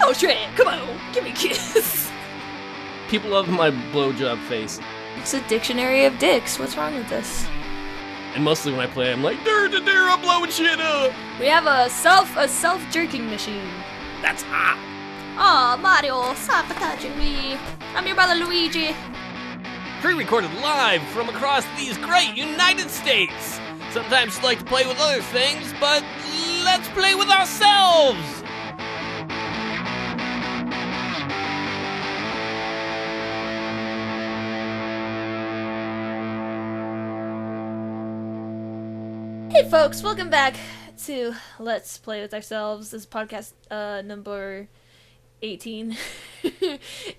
go, Shrek! Come on, give me a kiss! People love my blowjob face. It's a dictionary of dicks. What's wrong with this? And mostly when I play, I'm like, I'm blowing shit up! We have a self-jerking machine. That's hot! Aw, Mario, stop touching me. I'm your brother Luigi. Pre-recorded live from across these great United States! Sometimes like to play with other things, but let's play with ourselves! Hey folks, welcome back to Let's Play With Ourselves. This is podcast number 18.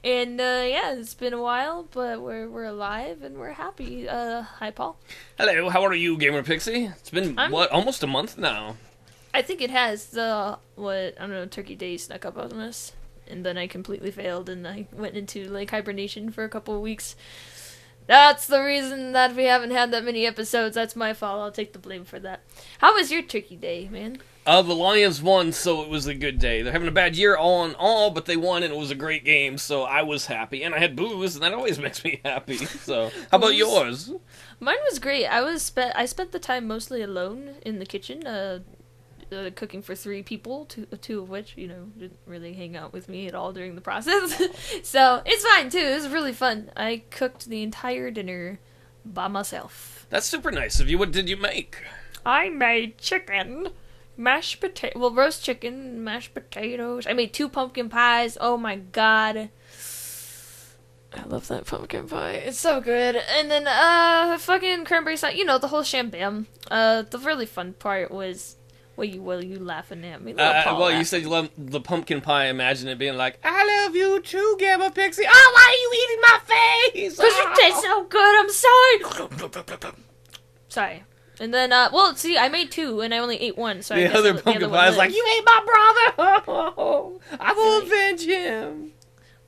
And yeah, it's been a while, but we're alive and we're happy. Hi Paul. Hello, how are you, Gamerpixie? It's been, almost a month now? I think it has. I don't know, Turkey Day snuck up on us. And then I completely failed and I went into like hibernation for a couple of weeks. That's the reason that we haven't had that many episodes. That's my fault. I'll take the blame for that. How was your Turkey Day, man? The Lions won, so it was a good day. They're having a bad year all in all, but they won, and it was a great game, so I was happy. And I had booze, and that always makes me happy. So, how about yours? Mine was great. I spent the time mostly alone in the kitchen, cooking for 3 people, two of which, didn't really hang out with me at all during the process. So, it's fine, too. It was really fun. I cooked the entire dinner by myself. That's super nice of you. What did you make? I made chicken, mashed potato, roast chicken, mashed potatoes. I made 2 pumpkin pies. Oh my god. I love that pumpkin pie. It's so good. And then, fucking cranberry sauce. The whole shambam. The really fun part was... What are you laughing at me? You said you love the pumpkin pie. Imagine it being like, I love you too, Gamerpixie. Oh, why are you eating my face? Because it tastes so good. I'm sorry. Sorry. And then, I made 2, and I only ate 1. So the other pumpkin pie is like, you ate my brother. I will avenge him.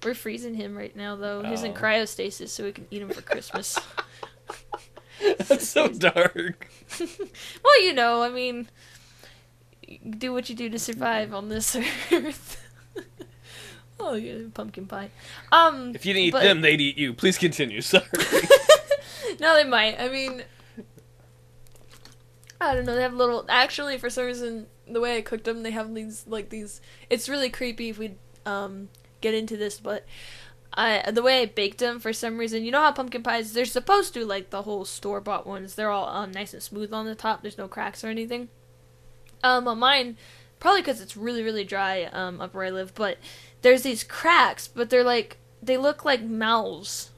We're freezing him right now, though. He's in cryostasis, so we can eat him for Christmas. That's so dark. Well, I mean... do what you do to survive on this earth. Oh, yeah, pumpkin pie. If you didn't eat them, they'd eat you. Please continue. Sorry. No, they might. I mean, I don't know. They have little. Actually, for some reason, the way I cooked them, they have these. It's really creepy if we get into this, but the way I baked them, for some reason, you know how pumpkin pies, they're supposed to, like the whole store-bought ones, they're all nice and smooth on the top. There's no cracks or anything. On mine, probably because it's really, really dry up where I live, but there's these cracks, but they look like mouths.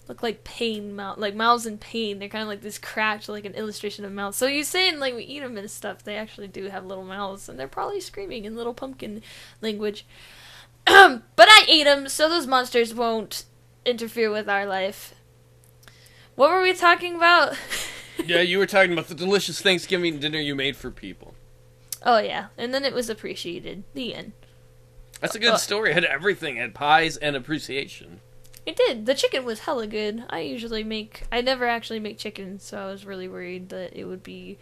Look like pain, like mouths in pain. They're kind of like this cracked, like an illustration of mouths. So you're saying, like, we eat them and stuff, they actually do have little mouths, and they're probably screaming in little pumpkin language. But I ate them, so those monsters won't interfere with our life. What were we talking about? Yeah, you were talking about the delicious Thanksgiving dinner you made for people. Oh, yeah. And then it was appreciated. The end. That's a good story. It had everything. It had pies and appreciation. It did. The chicken was hella good. I never actually make chicken, so I was really worried that it would be,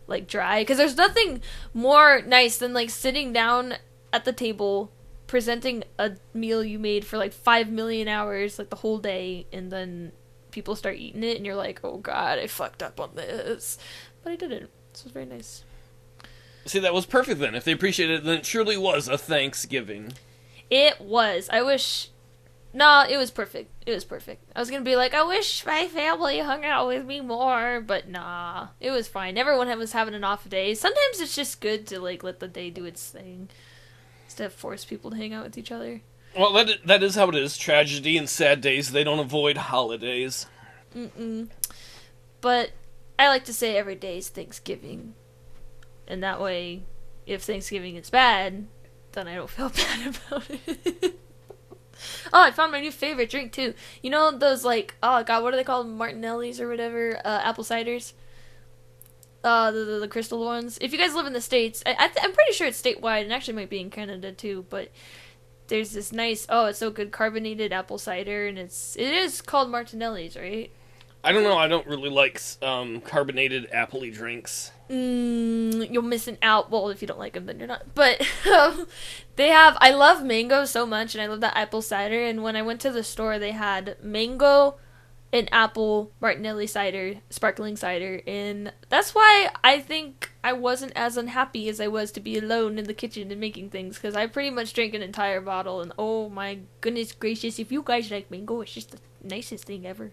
like, dry. Because there's nothing more nice than, like, sitting down at the table, presenting a meal you made for, like, 5 million hours, like, the whole day, and then people start eating it, and you're like, oh, God, I fucked up on this. But I didn't. This was very nice. See, that was perfect then. If they appreciated it, then it surely was a Thanksgiving. It was. It was perfect. It was perfect. I was gonna be like, I wish my family hung out with me more, but nah. It was fine. Everyone was having an off day. Sometimes it's just good to, like, let the day do its thing, instead of force people to hang out with each other. Well, that is how it is. Tragedy and sad days, they don't avoid holidays. But I like to say every day is Thanksgiving. And that way, if Thanksgiving is bad, then I don't feel bad about it. Oh, I found my new favorite drink, too. You know those, like, oh god, what are they called? Martinelli's or whatever? Apple ciders? The crystal ones. If you guys live in the States, I'm pretty sure it's statewide, and actually might be in Canada, too, but there's this nice, it's so good, carbonated apple cider, and it is called Martinelli's, right? I don't know. I don't really like carbonated apple-y drinks. You're missing out. Well, if you don't like them, then you're not. But I love mango so much, and I love that apple cider. And when I went to the store, they had mango and apple Martinelli cider, sparkling cider. And that's why I think I wasn't as unhappy as I was to be alone in the kitchen and making things. Because I pretty much drank an entire bottle. And oh my goodness gracious, if you guys like mango, it's just the nicest thing ever.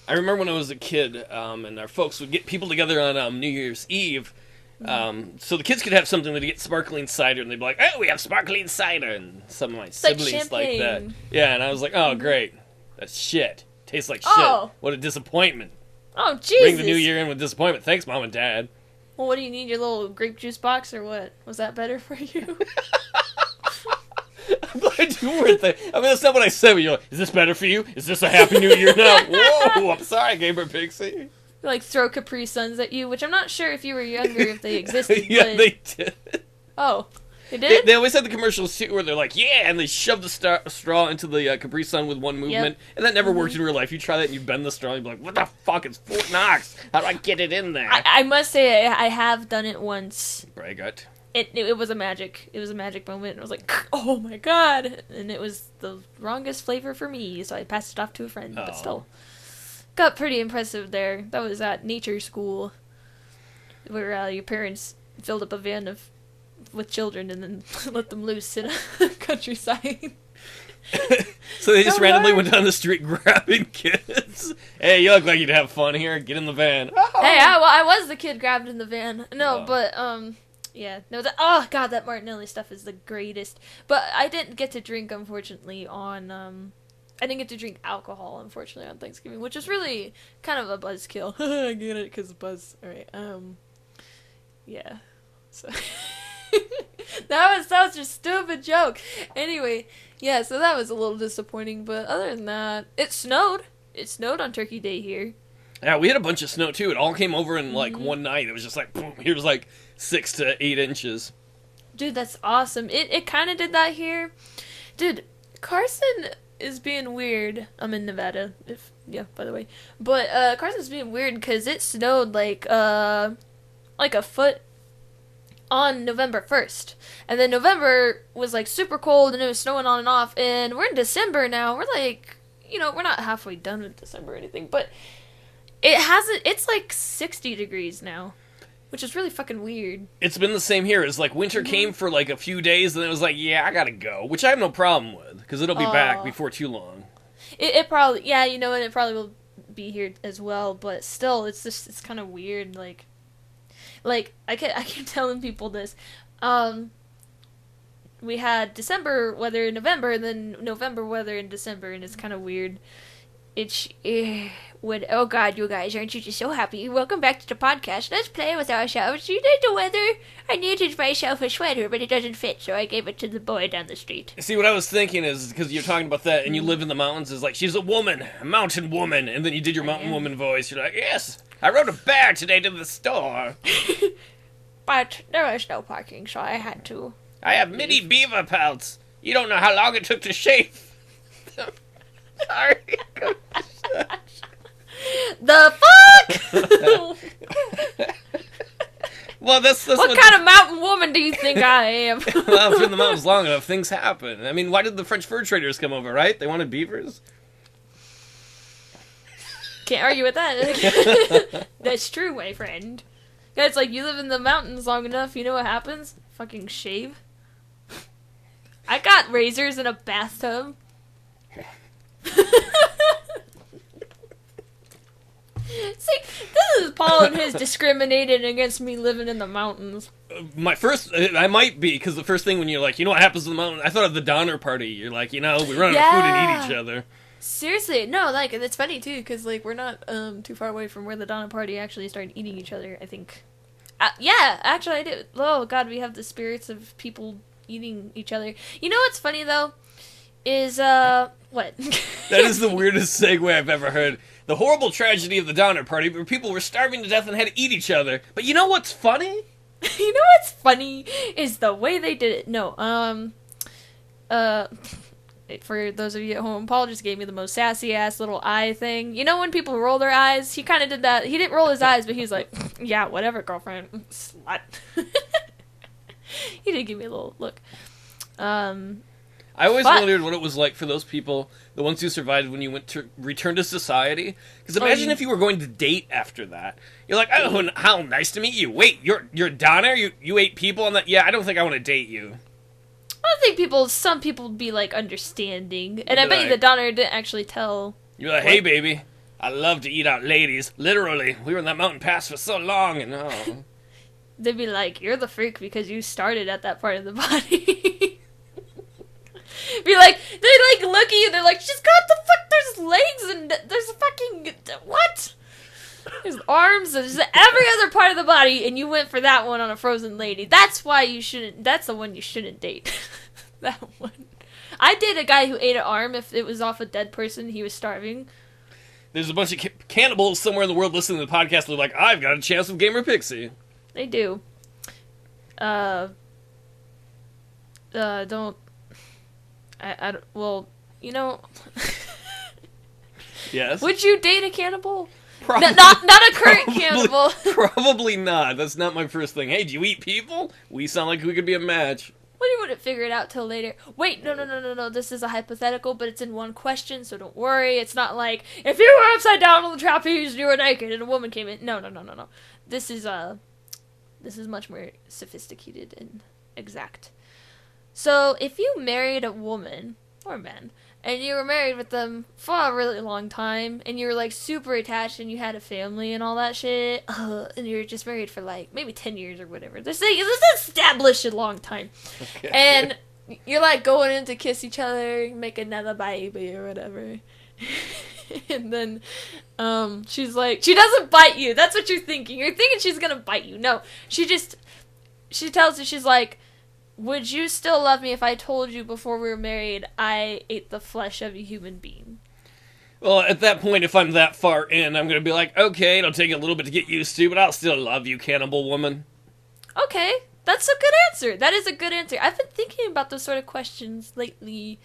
I remember when I was a kid, and our folks would get people together on New Year's Eve, so the kids could have something to get sparkling cider, and they'd be like, "Oh, we have sparkling cider," and some of my siblings like that. Yeah, and I was like, "Oh, great, that's shit. Tastes like shit. What a disappointment." Oh, Jesus. Bring the new year in with disappointment. Thanks, Mom and Dad. Well, what do you need? Your little grape juice box or what? Was that better for you? I'm glad you weren't there. I mean, that's not what I said. But you're like, is this better for you? Is this a Happy New Year now? Whoa, I'm sorry, Gamerpixie. Like, throw Capri Suns at you, which I'm not sure if you were younger if they existed. Yeah, but... they did. Oh, they did? They always had the commercials, too, where they're like, yeah, and they shove the straw into the Capri Sun with one movement, and that never worked in real life. You try that and you bend the straw, and you're like, what the fuck? It's Fort Knox. How do I get it in there? I must say, I have done it once. Braggart. It was a magic moment, and I was like, oh my god, and it was the wrongest flavor for me, so I passed it off to a friend, but still. Got pretty impressive there. That was at nature school, where your parents filled up a van with children and then let them loose in a countryside. So they just randomly went down the street grabbing kids. Hey, you look like you'd have fun here. Get in the van. Hey, I was the kid grabbed in the van. No, but yeah, no. That Martinelli stuff is the greatest. But I didn't get to drink, unfortunately, on I didn't get to drink alcohol, unfortunately, on Thanksgiving, which is really kind of a buzzkill. I get it, because buzz. All right. Yeah. So that was such a stupid joke. Anyway, yeah. So that was a little disappointing, but other than that, it snowed. It snowed on Turkey Day here. Yeah, we had a bunch of snow too. It all came over in like one night. It was just like boom, here's like 6 to 8 inches. Dude, that's awesome. It kind of did that here. Dude, Carson is being weird. I'm in Nevada, by the way. But Carson's being weird because it snowed like a foot on November 1st. And then November was like super cold and it was snowing on and off. And we're in December now. We're like, we're not halfway done with December or anything, but it's like 60 degrees now, which is really fucking weird. It's been the same here. It's like winter came for like a few days and then it was like, yeah, I gotta go, which I have no problem with because it'll be back before too long. It probably, and it probably will be here as well, but still, it's kind of weird. Like I keep telling people this. We had December weather in November and then November weather in December, and it's kind of weird. Oh god, you guys, aren't you just so happy? Welcome back to the podcast. Let's play with ourselves. You like the weather? I needed myself a sweater, but it doesn't fit, so I gave it to the boy down the street. See, what I was thinking is, because you're talking about that, and you live in the mountains, is like, she's a woman, a mountain woman, and then you did your mountain woman voice. You're like, yes, I rode a bear today to the store. But there was no parking, so I had to. I have mini beaver pelts. You don't know how long it took to shave. Sorry. The fuck? Well, that's what kind of mountain woman do you think I am? Well, if you're in the mountains long enough, things happen. I mean, why did the French fur traders come over, right? They wanted beavers? Can't argue with that. That's true, my friend. Yeah, it's like you live in the mountains long enough, you know what happens? Fucking shave. I got razors in a bathtub. See, this is Paul and his discriminating against me living in the mountains. I might be, because the first thing when you're like, what happens in the mountain? I thought of the Donner Party. You're like, we run out of food and eat each other. Seriously, no, like, it's funny too, because like we're not too far away from where the Donner Party actually started eating each other. I think. Yeah, actually, I did. Oh god, we have the spirits of people eating each other. You know what's funny though? Is what? That is the weirdest segue I've ever heard. The horrible tragedy of the Donner Party, where people were starving to death and had to eat each other. But you know what's funny? You know what's funny is the way they did it. No, for those of you at home, Paul just gave me the most sassy ass little eye thing. You know when people roll their eyes? He kind of did that. He didn't roll his eyes, but he was like, yeah, whatever, girlfriend. Slut. He did give me a little look. I always wondered what it was like for those people, the ones who survived when you went to return to society. Because imagine if you were going to date after that. You're like, oh, how nice to meet you. Wait, you're Donna? You ate people on that? Yeah, I don't think I want to date you. I think some people would be, like, understanding. And I bet you the Donner didn't actually tell. You're like, hey, baby, I love to eat out ladies. Literally, we were in that mountain pass for so long, and oh. They'd be like, you're the freak because you started at that part of the body. Be like, they like look at you, they're like, she's got the fuck, there's legs and there's a fucking, what? There's arms, there's every other part of the body, and you went for that one on a frozen lady. That's why you shouldn't, that's the one you shouldn't date. That one. I'd date a guy who ate an arm if it was off a dead person, he was starving. There's a bunch of cannibals somewhere in the world listening to the podcast that are like, I've got a chance with Gamerpixie. They do. Don't... well, you know... Yes? Would you date a cannibal? Not a current cannibal. Probably not. That's not my first thing. Hey, do you eat people? We sound like we could be a match. Well, you wouldn't figure it out till later. Wait, no. This is a hypothetical, but it's in one question, so don't worry. It's not like, if you were upside down on the trapeze and you were naked and a woman came in. No. This is much more sophisticated and exact. So, if you married a woman, or man, and you were married with them for a really long time, and you were, like, super attached, and you had a family and all that shit, and you were just married for, like, maybe 10 years or whatever. This is established a long time. Okay. And you're, like, going in to kiss each other, make another baby or whatever. And then, she's like, she doesn't bite you. That's what you're thinking. You're thinking she's gonna bite you. No, she tells you, she's like, would you still love me if I told you before we were married I ate the flesh of a human being? Well, at that point, if I'm that far in, I'm going to be like, okay, it'll take a little bit to get used to, but I'll still love you, cannibal woman. Okay, that's a good answer. That is a good answer. I've been thinking about those sort of questions lately.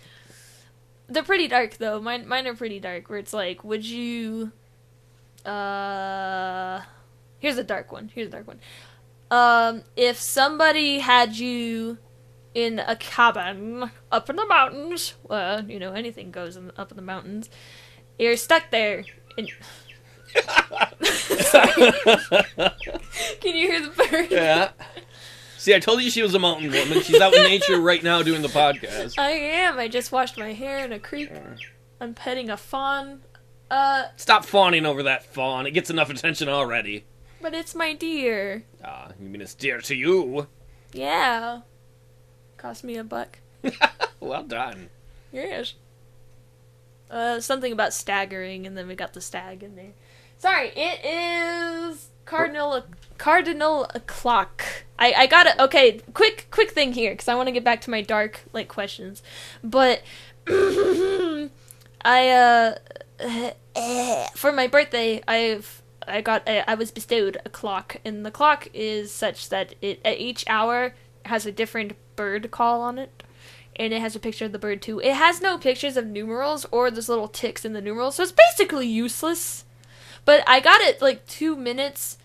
They're pretty dark, though. Mine are pretty dark, where it's like, would you... Here's a dark one. If somebody had you in a cabin up in the mountains, well, you know, anything goes up in the mountains, you're stuck there. And... Sorry. Can you hear the bird? Yeah. See, I told you she was a mountain woman. She's out in nature right now doing the podcast. I am. I just washed my hair in a creek. I'm petting a fawn. Stop fawning over that fawn. It gets enough attention already. But it's my deer. Ah, you mean it's dear to you? Yeah. Cost me $1. Well done. Yes. Something about staggering, and then we got the stag in there. Sorry, it is cardinal o'clock. I got it. Okay, quick thing here, because I want to get back to my dark, like, questions. But, for my birthday, I was bestowed a clock, and the clock is such that it at each hour has a different bird call on it, and it has a picture of the bird too. It has no pictures of numerals or those little ticks in the numerals, so it's basically useless. But I got it like 2 minutes.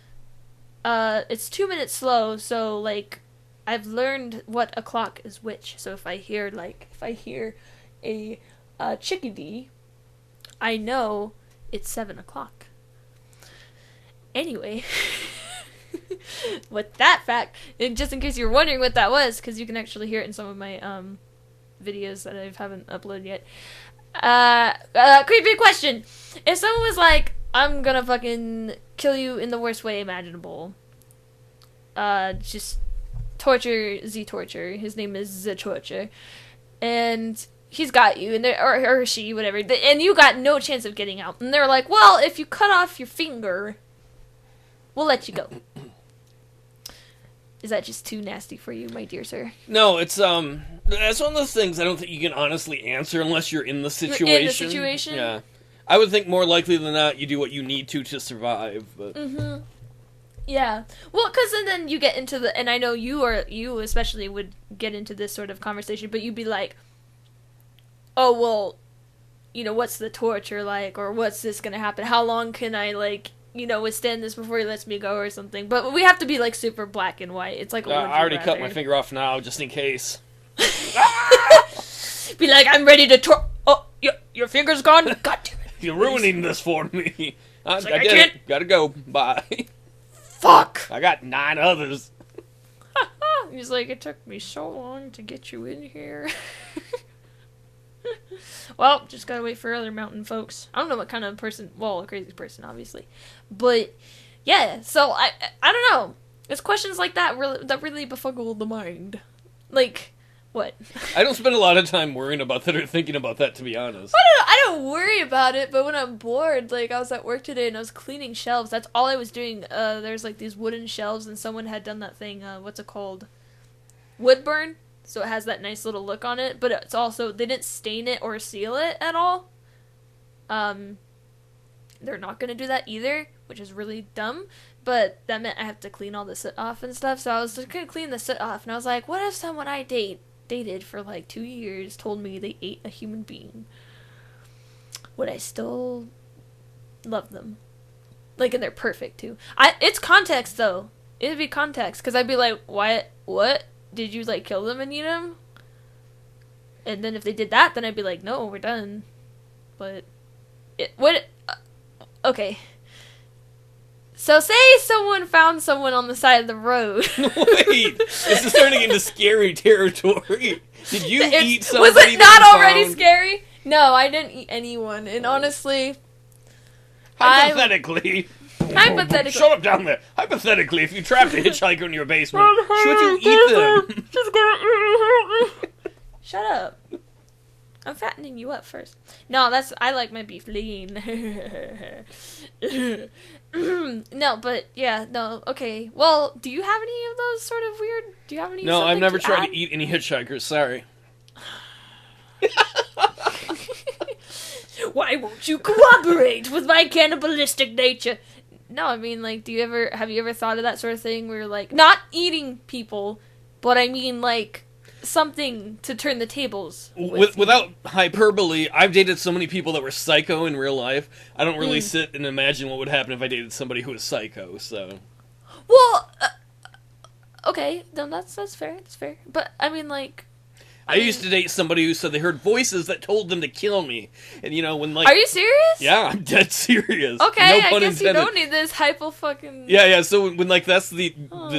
It's 2 minutes slow, so like I've learned what a clock is which. So if I hear a chickadee, I know it's 7 o'clock. Anyway, with that fact, and just in case you're wondering what that was, because you can actually hear it in some of my videos that I haven't uploaded yet. Creepy question. If someone was like, I'm gonna fucking kill you in the worst way imaginable, just torture Z Torture, his name is Z Torture, and he's got you, and or she, whatever, and you got no chance of getting out, and they're like, well, if you cut off your finger, we'll let you go. Is that just too nasty for you, my dear sir? No, it's that's one of those things I don't think you can honestly answer unless you're in the situation. In the situation? Yeah. I would think more likely than not you do what you need to survive, but... Mm-hmm. Yeah. Well, because then you get into the... And I know you especially would get into this sort of conversation, but you'd be like, oh, well, what's the torture like, or what's this gonna happen? How long can I, like, withstand this before he lets me go or something? But we have to be, like, super black and white. It's like, I already cut my finger off now, just in case. Be like, I'm ready to oh, your finger's gone? God damn it. You're ruining this for me. I can't. it. Gotta go. Bye. Fuck! I got 9 others. He's like, it took me so long to get you in here. Well, just gotta wait for other mountain folks. I don't know what kind of person, well, a crazy person, obviously. But, yeah, so I don't know. It's questions like that really befuddle the mind. Like, what? I don't spend a lot of time worrying about that or thinking about that, to be honest. I don't worry about it, but when I'm bored, like, I was at work today and I was cleaning shelves. That's all I was doing. There's, like, these wooden shelves, and someone had done that thing, what's it called? Wood burn? So it has that nice little look on it, but it's also, they didn't stain it or seal it at all. They're not gonna do that either, which is really dumb, but that meant I have to clean all the soot off and stuff, so I was just gonna clean the soot off, and I was like, what if someone I dated for like 2 years told me they ate a human being? Would I still love them? Like, and they're perfect too. It's context though. It'd be context, because I'd be like, what? Did you, like, kill them and eat them? And then if they did that, then I'd be like, no, we're done. But, okay. So, say someone found someone on the side of the road. Wait, this is turning into scary territory. Did you eat somebody? Was it not already scary? No, I didn't eat anyone. And honestly, hypothetically. Shut up down there. Hypothetically, if you trapped a hitchhiker in your basement, should you eat them? Shut up. I'm fattening you up first. No, I like my beef lean. No, but yeah, no, okay. Well, do you have any of those sort of weird? Do you have any? No, I've never tried to eat any hitchhikers. Sorry. Why won't you cooperate with my cannibalistic nature? No, I mean, like, have you ever thought of that sort of thing where, like, not eating people, but I mean, like, something to turn the tables without hyperbole, I've dated so many people that were psycho in real life. I don't really sit and imagine what would happen if I dated somebody who was psycho, so. Well, okay, no, that's fair, that's fair. But, I mean, like, I used to date somebody who said they heard voices that told them to kill me. And, when, like... Are you serious? Yeah, I'm dead serious. Okay, no pun I guess intended. you don't need this fucking... Yeah, so when, like, that's the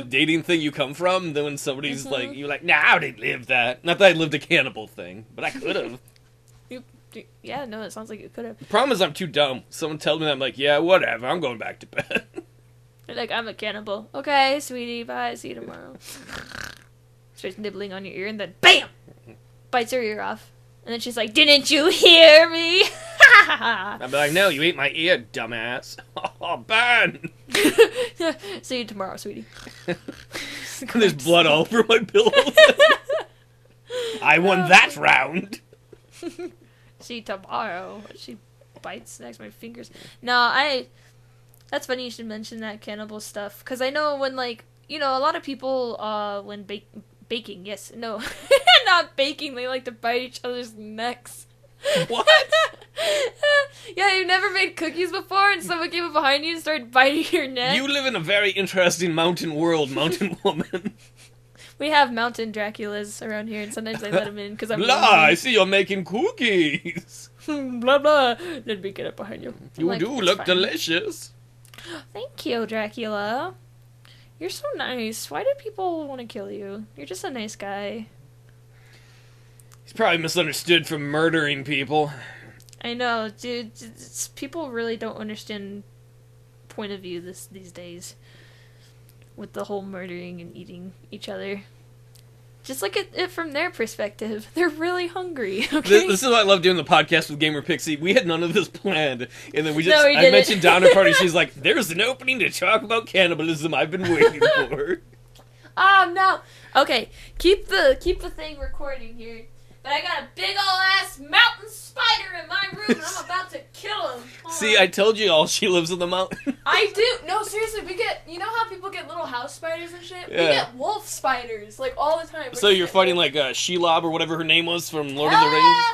dating thing you come from, then when somebody's like, you're like, nah, I didn't live that. Not that I lived a cannibal thing, but I could have. Yeah, no, it sounds like you could have. The problem is I'm too dumb. Someone tells me that, I'm like, yeah, whatever, I'm going back to bed. You're like, I'm a cannibal. Okay, sweetie, bye, see you tomorrow. Starts nibbling on your ear, and then BAM! Bites her ear off. And then she's like, didn't you hear me? I'd be like, no, you ate my ear, dumbass. Oh, burn! See you tomorrow, sweetie. There's blood all over my pillow. I won that round. See you tomorrow. She bites next to my fingers. No, that's funny you should mention that cannibal stuff. Because I know when, like, a lot of people, when baking, yes, no, not baking, they like to bite each other's necks. What? Yeah, you've never made cookies before and someone came up behind you and started biting your neck? You live in a very interesting mountain world, mountain woman. We have mountain Draculas around here, and sometimes I let them in because I'm blah, lonely. I see you're making cookies. Blah, blah. Then we get up behind you. You do look delicious. Thank you, Dracula. You're so nice. Why do people want to kill you? You're just a nice guy. He's probably misunderstood from murdering people. I know, dude. People really don't understand point of view these days. With the whole murdering and eating each other. Just look at it from their perspective. They're really hungry, okay? This is why I love doing the podcast with Gamerpixie. We had none of this planned. And then I mentioned down at party, she's like, there's an opening to talk about cannibalism I've been waiting for. Oh, no. Okay, keep the thing recording here. But I got a big ol' ass mountain spider in my room and I'm about to kill him. See, I told you all she lives in the mountain. I do. No, seriously, you know how people get little house spiders and shit? Yeah. We get wolf spiders, like, all the time. So you're fighting, like, Shelob or whatever her name was from Lord of the Rings?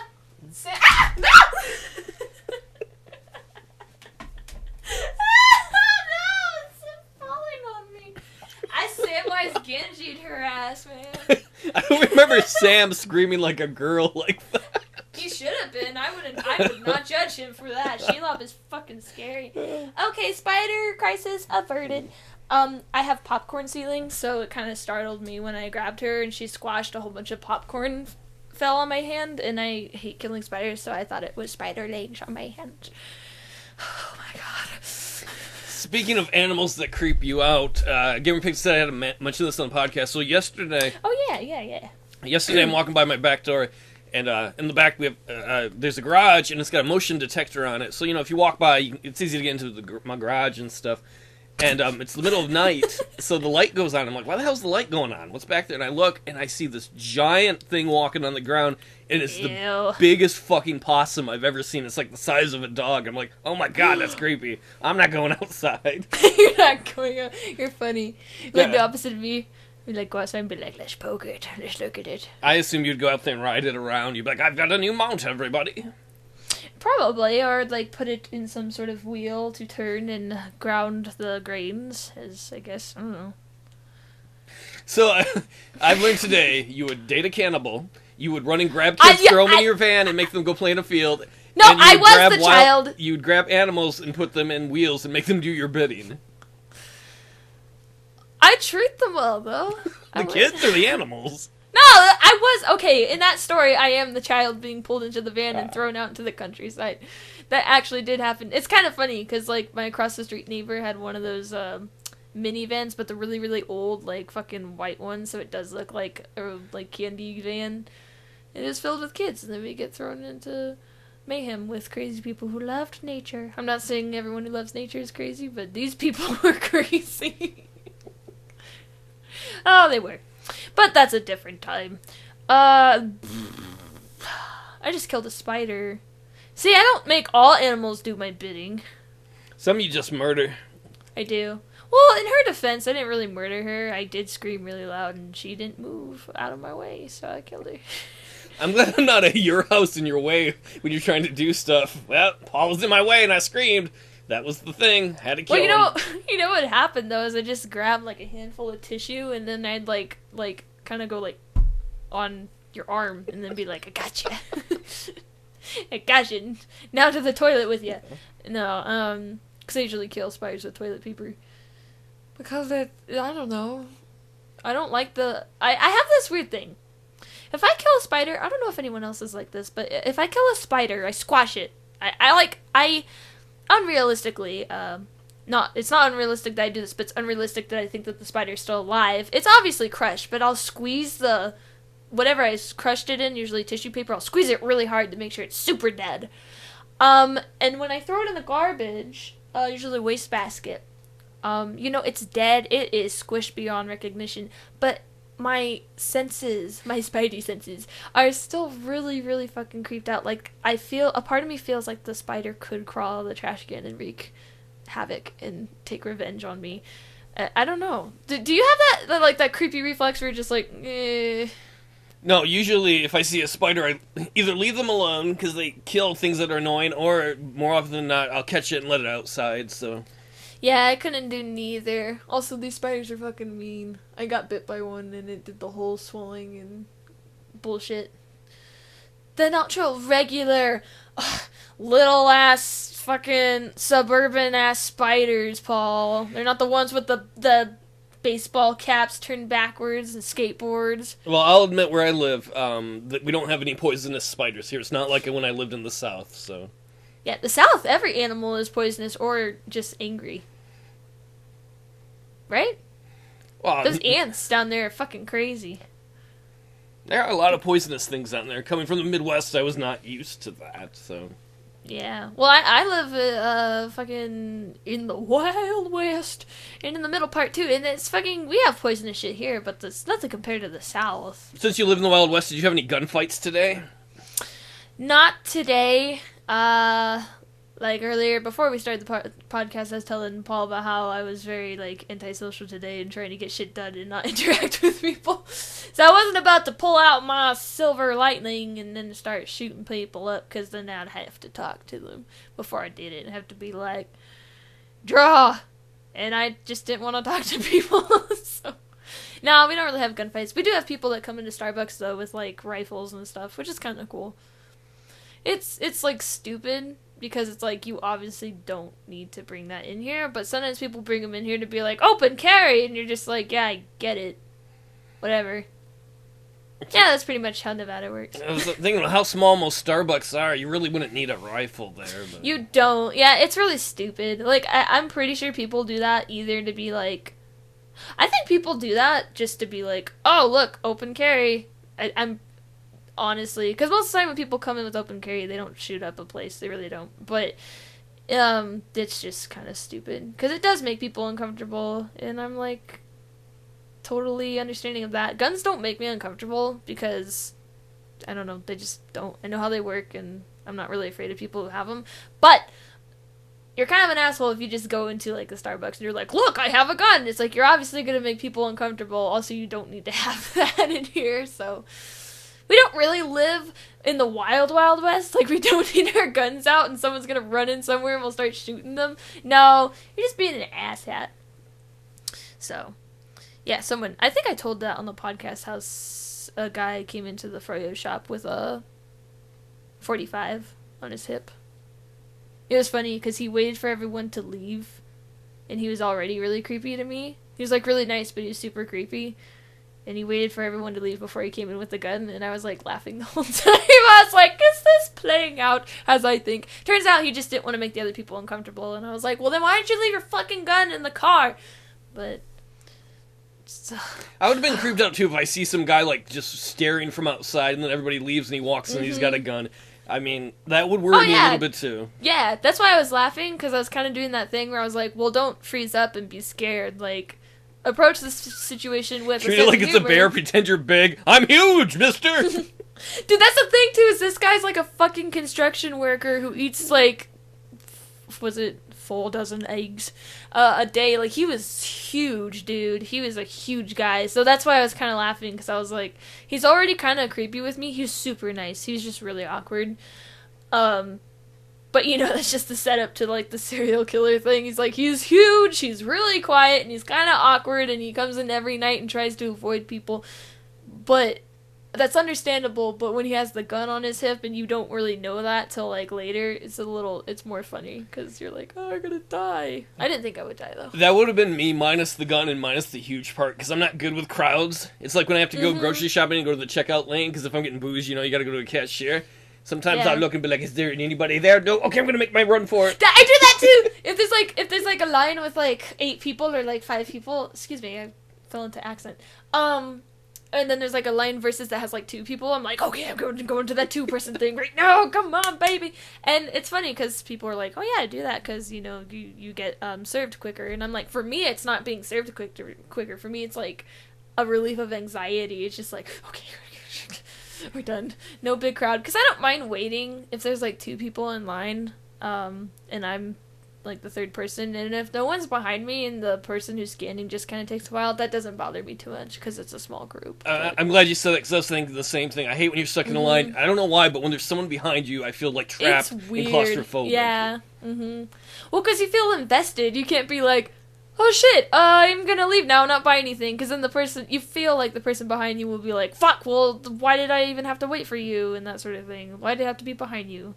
No! No! It's falling on me. I Samwise Genji'd her ass, man. I don't remember Sam screaming like a girl like that. He should have been. I would not judge him for that. Shelob is fucking scary. Okay, spider crisis averted. I have popcorn ceilings, so it kind of startled me when I grabbed her and she squashed a whole bunch of popcorn fell on my hand, and I hate killing spiders, so I thought it was spider legs on my hand. Oh my god. Speaking of animals that creep you out, Gamerpixie said I had to mention this on the podcast. So yesterday... Oh, yeah. Yesterday I'm walking by my back door, and in the back we have there's a garage, and it's got a motion detector on it. So, if you walk by, it's easy to get into my garage and stuff. And it's the middle of night, so the light goes on. I'm like, why the hell's the light going on? What's back there? And I look, and I see this giant thing walking on the ground, and it's the biggest fucking possum I've ever seen. It's like the size of a dog. I'm like, oh my god, that's creepy. I'm not going outside. You're not going out. You're funny. Like the opposite of me. We like go outside and be like, let's poke it. Let's look at it. I assume you'd go out there and ride it around. You'd be like, I've got a new mount, everybody. Probably, or like put it in some sort of wheel to turn and ground the grains, as I guess, I don't know. So, I've learned today, you would date a cannibal, you would run and grab kids, throw them in your van, and make them go play in a field. No, I was the child! You'd grab animals and put them in wheels and make them do your bidding. I treat them well, though. The kids or the animals? No, I was, okay, in that story, I am the child being pulled into the van and thrown out into the countryside. That actually did happen. It's kind of funny, because, like, my across-the-street neighbor had one of those, minivans, but the really, really old, like, fucking white one, so it does look like a, like, candy van. It is filled with kids, and then we get thrown into mayhem with crazy people who loved nature. I'm not saying everyone who loves nature is crazy, but these people were crazy. Oh, they were. But that's a different time. I just killed a spider. See, I don't make all animals do my bidding. Some you just murder. I do. Well, in her defense, I didn't really murder her. I did scream really loud, and she didn't move out of my way, so I killed her. I'm glad I'm not at your house in your way when you're trying to do stuff. Well, Paul was in my way, and I screamed. That was the thing. Had to kill him. You know what happened though is I just grabbed like a handful of tissue and then I'd like kind of go like on your arm and then be like, I gotcha. I gotcha. Now to the toilet with you. No, because I usually kill spiders with toilet paper because I don't know. I don't like I have this weird thing. If I kill a spider, I don't know if anyone else is like this, but if I kill a spider, I squash it. Unrealistically, it's not unrealistic that I do this, but it's unrealistic that I think that the spider's still alive. It's obviously crushed, but I'll squeeze whatever I crushed it in, usually tissue paper, I'll squeeze it really hard to make sure it's super dead. And when I throw it in the garbage, usually wastebasket, it's dead, it is squished beyond recognition, but my spidey senses are still really, really fucking creeped out. Like, a part of me feels like the spider could crawl out of the trash can and wreak havoc and take revenge on me. I don't know. Do you have that creepy reflex where you're just like, eh? No, usually if I see a spider, I either leave them alone because they kill things that are annoying, or more often than not, I'll catch it and let it outside, so... Yeah, I couldn't do neither. Also, these spiders are fucking mean. I got bit by one and it did the whole swelling and bullshit. They're not your regular little ass fucking suburban ass spiders, Paul. They're not the ones with the baseball caps turned backwards and skateboards. Well, I'll admit where I live, that we don't have any poisonous spiders here. It's not like when I lived in the South, so... Yeah, the South, every animal is poisonous or just angry. Right? Well, those ants down there are fucking crazy. There are a lot of poisonous things down there. Coming from the Midwest, I was not used to that, so... Yeah. Well, I live fucking in the Wild West, and in the middle part, too, and it's fucking... We have poisonous shit here, but it's nothing compared to the South. Since you live in the Wild West, did you have any gunfights today? Not today. Like earlier, before we started the podcast, I was telling Paul about how I was very, like, antisocial today and trying to get shit done and not interact with people. So I wasn't about to pull out my silver lightning and then start shooting people up, because then I'd have to talk to them before I did it. I'd have to be like, draw! And I just didn't want to talk to people, so... No, we don't really have gunfights. We do have people that come into Starbucks, though, with, like, rifles and stuff, which is kind of cool. It's like, stupid, because it's like, you obviously don't need to bring that in here, but sometimes people bring them in here to be like, open carry, and you're just like, yeah, I get it. Whatever. Yeah, that's pretty much how Nevada works. I was thinking about how small most Starbucks are. You really wouldn't need a rifle there. But... You don't. Yeah, it's really stupid. Like, I'm pretty sure people do that either to be like... I think people do that just to be like, oh, look, open carry. I'm... Honestly, because most of the time when people come in with open carry, they don't shoot up a place. They really don't. But, it's just kind of stupid. Because it does make people uncomfortable. And I'm like... totally understanding of that. Guns don't make me uncomfortable because, I don't know, they just don't. I know how they work, and I'm not really afraid of people who have them. But you're kind of an asshole if you just go into, like, a Starbucks and you're like, look, I have a gun! It's like, you're obviously going to make people uncomfortable. Also, you don't need to have that in here, so... We don't really live in the wild, wild west. Like, we don't need our guns out and someone's going to run in somewhere and we'll start shooting them. No, you're just being an asshat. So... Yeah, I think I told that on the podcast how a guy came into the Froyo shop with a 45 on his hip. It was funny because he waited for everyone to leave, and he was already really creepy to me. He was, like, really nice, but he was super creepy. And he waited for everyone to leave before he came in with the gun, and I was, like, laughing the whole time. I was like, is this playing out as I think? Turns out he just didn't want to make the other people uncomfortable, and I was like, well, then why didn't you leave your fucking gun in the car? But... I would have been creeped out too if I see some guy like just staring from outside and then everybody leaves and he walks in and he's got a gun. I mean, that would worry me a little bit too. Yeah, that's why I was laughing, because I was kind of doing that thing where I was like, well, don't freeze up and be scared. Like, approach this situation with treat it like it's a bear, pretend you're big. I'm huge, mister! Dude, that's the thing too, is this guy's like a fucking construction worker who eats like, was it 4 dozen eggs a day? Like, he was huge, dude. He was a huge guy. So that's why I was kind of laughing, because I was like, he's already kind of creepy with me. He's super nice. He's just really awkward. But, you know, that's just the setup to, like, the serial killer thing. He's like, he's huge, he's really quiet, and he's kind of awkward, and he comes in every night and tries to avoid people. But that's understandable, but when he has the gun on his hip and you don't really know that till, like, later, it's more funny, because you're like, oh, I'm gonna die. I didn't think I would die, though. That would have been me, minus the gun and minus the huge part, because I'm not good with crowds. It's like when I have to go grocery shopping and go to the checkout lane, because if I'm getting booze, you know, you gotta go to a cashier. Sometimes I'll look and be like, is there anybody there? No, okay, I'm gonna make my run for it. I do that, too! If there's, like, a line with, like, 8 people or, like, 5 people, excuse me, I fell into accent, and then there's, like, a line versus that has, like, 2 people. I'm like, okay, I'm going to go into that 2-person thing right now. Come on, baby. And it's funny because people are like, oh, yeah, I do that because, you know, you get served quicker. And I'm like, for me, it's not being served quicker. For me, it's, like, a relief of anxiety. It's just like, okay, we're done. No big crowd. Because I don't mind waiting if there's, like, 2 people in line and I'm, like, the 3rd person, and if no one's behind me and the person who's scanning just kind of takes a while, that doesn't bother me too much because it's a small group. I'm glad you said that, because I was thinking the same thing. I hate when you're stuck in a line. I don't know why, but when there's someone behind you, I feel like trapped and claustrophobic. Yeah. Well, because you feel invested. You can't be like, oh shit, I'm gonna leave now and not buy anything, because then you feel like the person behind you will be like, fuck, well, why did I even have to wait for you, and that sort of thing. Why did I have to be behind you?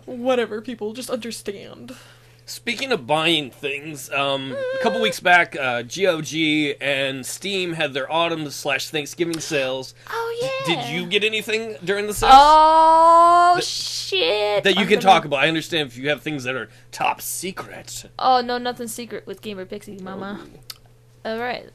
Whatever, people, just understand. Speaking of buying things, a couple weeks back, GOG and Steam had their autumn/Thanksgiving sales. Oh, yeah. Did you get anything during the sales? Oh, shit. That you can talk about. I understand if you have things that are top secret. Oh, no, nothing's secret with Gamerpixie, mama. Alright.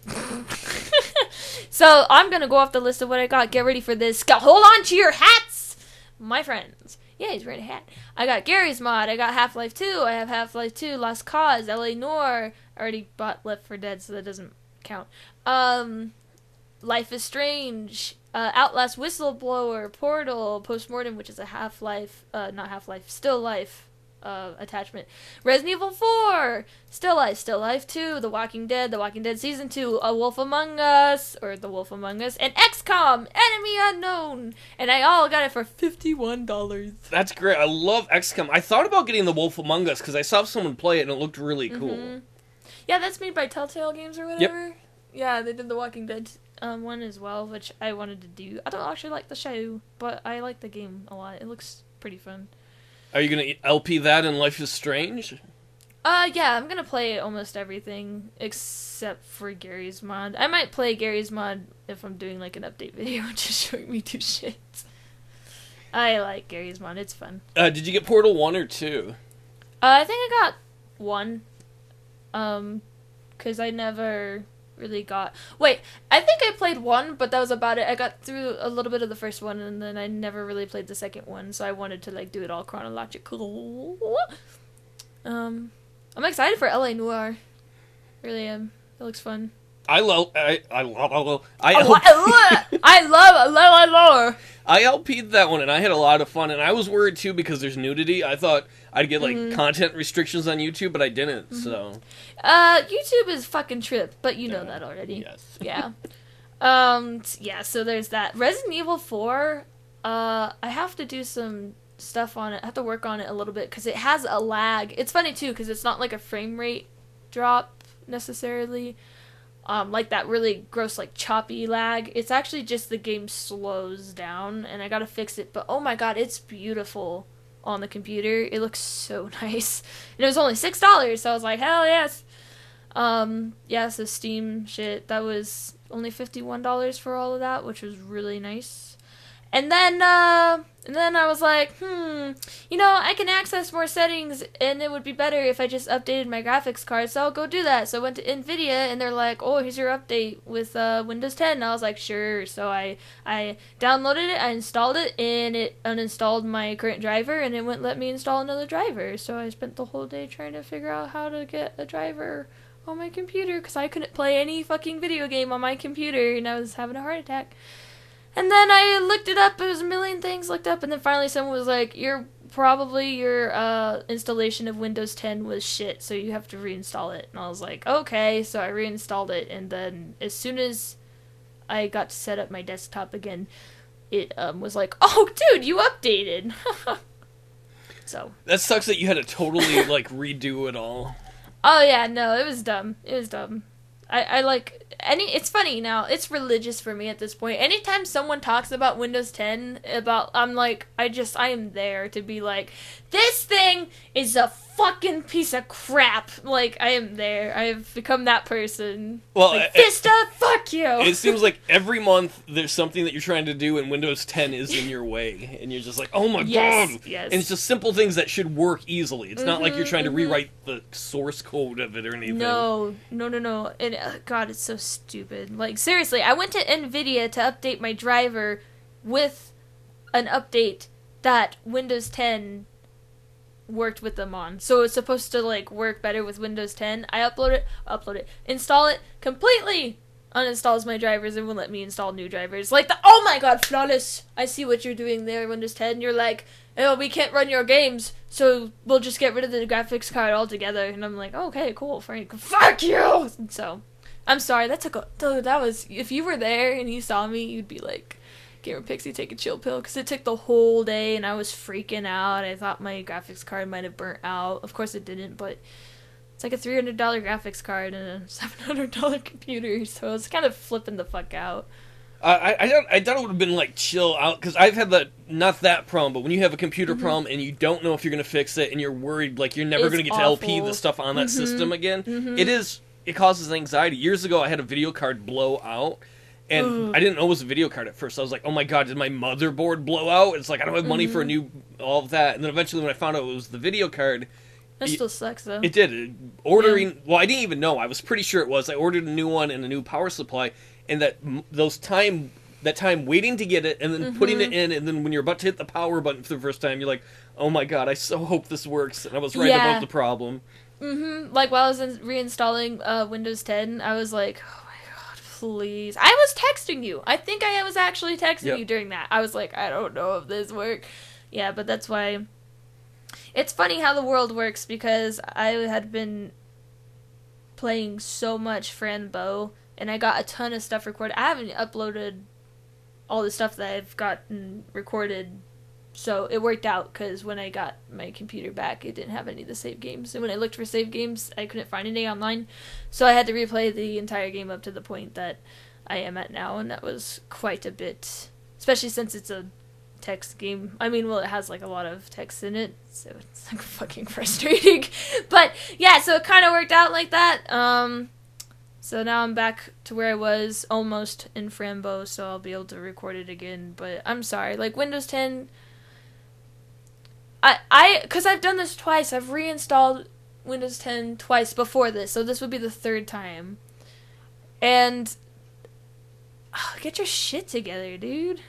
So, I'm gonna go off the list of what I got. Get ready for this. Hold on to your hats, my friends. Yeah, he's wearing a hat. I got Gary's mod. I got Half-Life 2. I have Half-Life 2, Lost Cause, LA Noire. I already bought Left 4 Dead, so that doesn't count. Life is Strange. Outlast Whistleblower. Portal. Postmortem, which is a Half-Life. Not Half-Life. Still Life. attachment. Resident Evil 4, Still Life 2, The Walking Dead Season 2, A Wolf Among Us, and XCOM, Enemy Unknown, and I all got it for $51. That's great. I love XCOM. I thought about getting The Wolf Among Us because I saw someone play it and it looked really cool. Yeah, that's made by Telltale Games or whatever. Yep. Yeah, they did The Walking Dead one as well, which I wanted to do. I don't actually like the show, but I like the game a lot. It looks pretty fun. Are you going to LP that in Life is Strange? Yeah, I'm going to play almost everything except for Gary's mod. I might play Gary's mod if I'm doing like an update video just showing me do shit. I like Gary's mod. It's fun. Did you get Portal 1 or 2? I think I got 1. Because I never really got... Wait, I think I played 1, but that was about it. I got through a little bit of the first one, and then I never really played the second one, so I wanted to, like, do it all chronological. I'm excited for LA Noire. Really am. It looks fun. I LP'd that one, and I had a lot of fun, and I was worried, too, because there's nudity. I thought I'd get, like, content restrictions on YouTube, but I didn't, so... YouTube is fucking trip, but you know that already. Yes. Yeah. Yeah, so there's that. Resident Evil 4, I have to do some stuff on it. I have to work on it a little bit, because it has a lag. It's funny, too, because it's not, like, a frame rate drop, necessarily. Like that really gross, like, choppy lag. It's actually just the game slows down, and I gotta fix it. But, oh my god, it's beautiful on the computer. It looks so nice. And it was only $6, so I was like, hell yes. Yeah, so Steam shit, that was only $51 for all of that, which was really nice. And then I was like, I can access more settings, and it would be better if I just updated my graphics card, so I'll go do that. So I went to NVIDIA, and they're like, oh, here's your update with Windows 10. And I was like, sure. So I downloaded it, I installed it, and it uninstalled my current driver, and it wouldn't let me install another driver. So I spent the whole day trying to figure out how to get a driver on my computer, because I couldn't play any fucking video game on my computer, and I was having a heart attack. And then I looked it up, it was a million things looked up, and then finally someone was like, your installation of Windows 10 was shit, so you have to reinstall it. And I was like, okay, so I reinstalled it, and then as soon as I got to set up my desktop again, it was like, oh, dude, you updated. So. That sucks that you had to totally, like, redo it all. Oh, yeah, no, it was dumb. It was dumb. I like it's funny now, it's religious for me at this point. Anytime someone talks about Windows 10, I'm like, I am there to be like, this thing is a fucking piece of crap. Like, I am there. I've become that person. Well, like, Vista, fuck you. It seems like every month there's something that you're trying to do and Windows 10 is in your way. And you're just like, oh my god. Yes. And it's just simple things that should work easily. It's not like you're trying to rewrite the source code of it or anything. No. And, god, it's so stupid. Like, seriously, I went to NVIDIA to update my driver with an update that Windows 10 worked with them on. So it's supposed to, like, work better with Windows 10. I upload it, install it, completely uninstalls my drivers and won't let me install new drivers. Like, oh my god, flawless. I see what you're doing there, Windows 10. You're like, oh, we can't run your games, so we'll just get rid of the graphics card altogether. And I'm like, okay, cool, Frank. Fuck you! So, I'm sorry, that was, if you were there and you saw me, you'd be like, Gamerpixie, take a chill pill, because it took the whole day and I was freaking out. I thought my graphics card might have burnt out. Of course it didn't, but it's like a $300 graphics card and a $700 computer, so I was kind of flipping the fuck out. I thought it would have been like chill out, because I've had not that problem, but when you have a computer problem and you don't know if you're going to fix it and you're worried like you're never going to get to LP the stuff on that system again, it causes anxiety. Years ago I had a video card blow out. And I didn't know it was a video card at first. I was like, oh my god, did my motherboard blow out? It's like, I don't have money for all of that. And then eventually when I found out it was the video card... That still sucks, though. It did. Well, I didn't even know. I was pretty sure it was. I ordered a new one and a new power supply. And that time waiting to get it and then putting it in, and then when you're about to hit the power button for the first time, you're like, oh my god, I so hope this works. And I was right about the problem. Like, while I was reinstalling Windows 10, I was like... Please. I was texting you. I think I was actually texting you during that. I was like, I don't know if this works. Yeah, but that's why... It's funny how the world works, because I had been playing so much Frambo, and I got a ton of stuff recorded. I haven't uploaded all the stuff that I've gotten recorded, so it worked out, because when I got my computer back, it didn't have any of the save games. And when I looked for save games, I couldn't find any online, so I had to replay the entire game up to the point that I am at now, and that was quite a bit, especially since it's a text game. I mean, well, it has like a lot of text in it, so it's like fucking frustrating. But yeah, so it kind of worked out like that. So now I'm back to where I was almost in Frambo, so I'll be able to record it again. But I'm sorry, like Windows 10, because I've done this twice. I've reinstalled Windows 10 twice before this, so this would be the third time. And get your shit together, dude.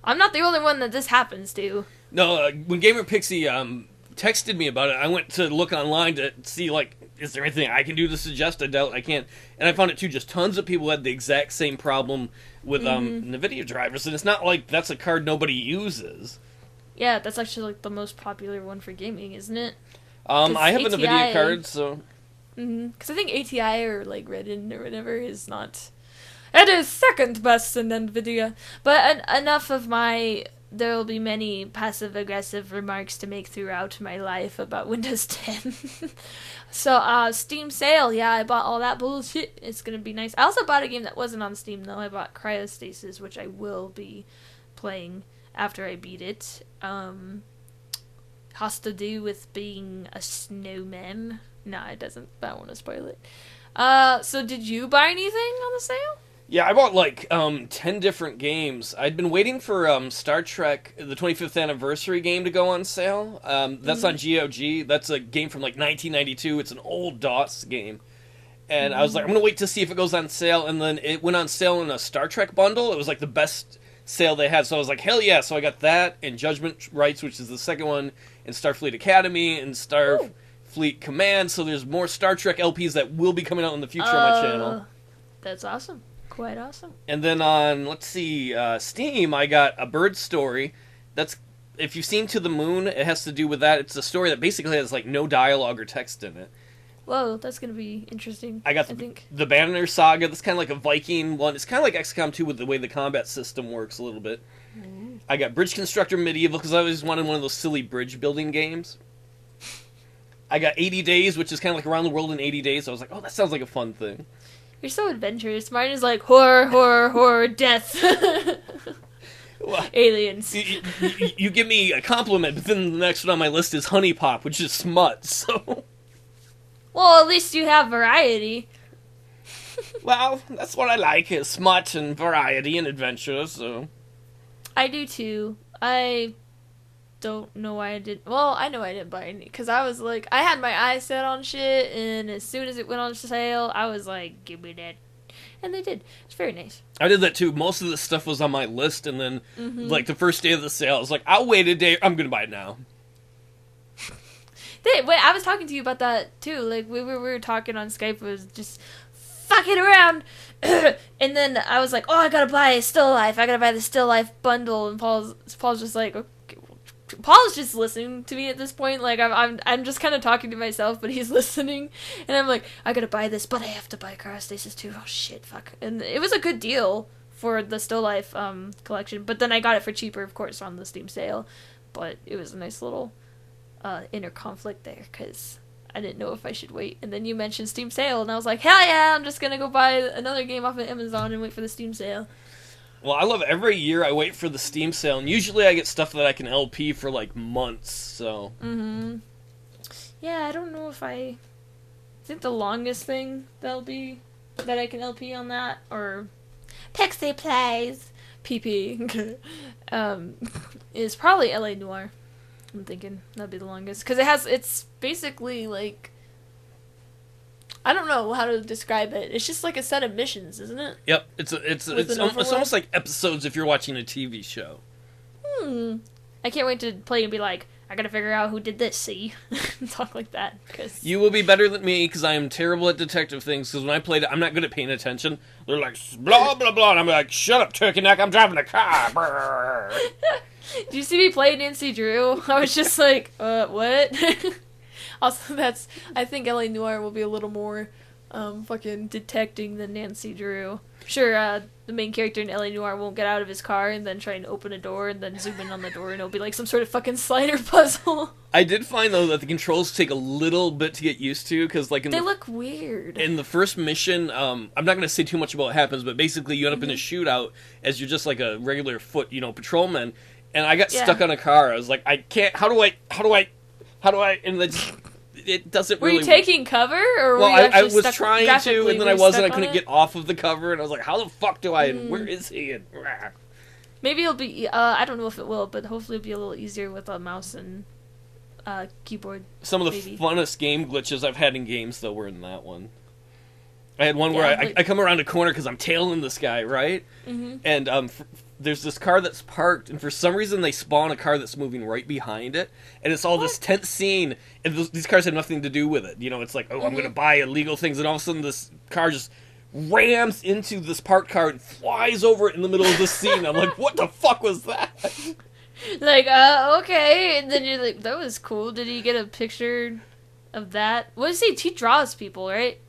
I'm not the only one that this happens to. No, when Gamerpixie texted me about it, I went to look online to see, like, is there anything I can do to suggest? I doubt I can. And I found it, too. Just tons of people had the exact same problem with NVIDIA drivers. And it's not like that's a card nobody uses. Yeah, that's actually, like, the most popular one for gaming, isn't it? I have an NVIDIA card, so... Because I think ATI or, like, Redden or whatever is not... It is second best in NVIDIA. But enough of my... There will be many passive-aggressive remarks to make throughout my life about Windows 10. So, Steam sale. Yeah, I bought all that bullshit. It's going to be nice. I also bought a game that wasn't on Steam, though. I bought Cryostasis, which I will be playing after I beat it. Has to do with being a snowman. Nah, it doesn't. I don't want to spoil it. So did you buy anything on the sale? Yeah, I bought like 10 different games. I'd been waiting for Star Trek, the 25th anniversary game to go on sale. That's on GOG. That's a game from like 1992. It's an old DOS game. And I was like, I'm going to wait to see if it goes on sale. And then it went on sale in a Star Trek bundle. It was like the best sale they had. So I was like, hell yeah. So I got that and Judgment Rights, which is the second one, and Starfleet Academy and Starfleet Command. So there's more Star Trek LPs that will be coming out in the future on my channel. That's awesome. Quite awesome. And then on, let's see, Steam, I got A Bird Story. That's, if you've seen To the Moon, it has to do with that. It's a story that basically has, like, no dialogue or text in it. Whoa, that's going to be interesting, I think. The Banner Saga. That's kind of like a Viking one. It's kind of like XCOM 2 with the way the combat system works a little bit. I got Bridge Constructor Medieval, because I always wanted one of those silly bridge building games. I got 80 Days, which is kind of like Around the World in 80 Days. I was like, oh, that sounds like a fun thing. You're so adventurous. Mine is like horror, horror, horror, death. Well, aliens. You give me a compliment, but then the next one on my list is Honey Pop, which is smut, so... Well, at least you have variety. Well, that's what I like, is smut and variety and adventure, so... I do too. I don't know why I didn't... Well, I know I didn't buy any, because I was like... I had my eyes set on shit, and as soon as it went on sale, I was like, give me that. And they did. It's very nice. I did that too. Most of this stuff was on my list, and then, like, the first day of the sale, I was like, I'll wait a day, I'm gonna buy it now. Wait, I was talking to you about that too. Like, we were talking on Skype, it was just fucking around. And then I was like, oh, I gotta buy Still Life. I gotta buy the Still Life bundle. And Paul's just like, okay. Paul's just listening to me at this point. Like, I'm just kind of talking to myself, but he's listening. And I'm like, I gotta buy this, but I have to buy Cryostasis too. Oh shit, fuck. And it was a good deal for the Still Life collection. But then I got it for cheaper, of course, on the Steam sale. But it was a nice little inner conflict there, because I didn't know if I should wait. And then you mentioned Steam sale, and I was like, hell yeah, I'm just gonna go buy another game off of Amazon and wait for the Steam sale. Well, I love every year I wait for the Steam sale, and usually I get stuff that I can LP for, like, months, so... Yeah, I don't know if I think the longest thing that'll be that I can LP on that, or Pixie Plays, PP, is probably LA Noire. I'm thinking that'd be the longest, because it's basically like, I don't know how to describe it. It's just like a set of missions, isn't it? Yep, it's almost like episodes if you're watching a TV show. I can't wait to play and be like, I gotta figure out who did this, see? Talk like that. Cause... You will be better than me, because I am terrible at detective things, because when I played it, I'm not good at paying attention. They're like, blah, blah, blah, and I'm like, shut up, turkey neck, I'm driving the car. Do you see me play Nancy Drew? I was just like, what? Also, I think L.A. Noire will be a little more fucking detecting than Nancy Drew. Sure, the main character in L.A. Noire won't get out of his car and then try and open a door and then zoom in on the door and it'll be like some sort of fucking slider puzzle. I did find, though, that the controls take a little bit to get used to, because, like, they look weird. In the first mission, I'm not going to say too much about what happens, but basically you end up in a shootout as you're just like a regular foot, patrolman, and I got stuck on a car. I was like, I can't, how do I, and it doesn't really... Were you taking cover, or well, were you I was trying to, and then I wasn't. I couldn't get off of the cover, and I was like, how the fuck do I, and where is he? And, maybe it'll be, I don't know if it will, but hopefully it'll be a little easier with a mouse and keyboard. Some of the funnest game glitches I've had in games, though, were in that one. I had one where I come around a corner because I'm tailing this guy, right? Mm-hmm. And there's this car that's parked, and for some reason they spawn a car that's moving right behind it, and it's all this tense scene, and these cars have nothing to do with it. It's like, I'm going to buy illegal things, and all of a sudden this car just rams into this parked car and flies over it in the middle of the scene. I'm like, what the fuck was that? Like, okay, and then you're like, that was cool. Did he get a picture of that? What does he draws people, right?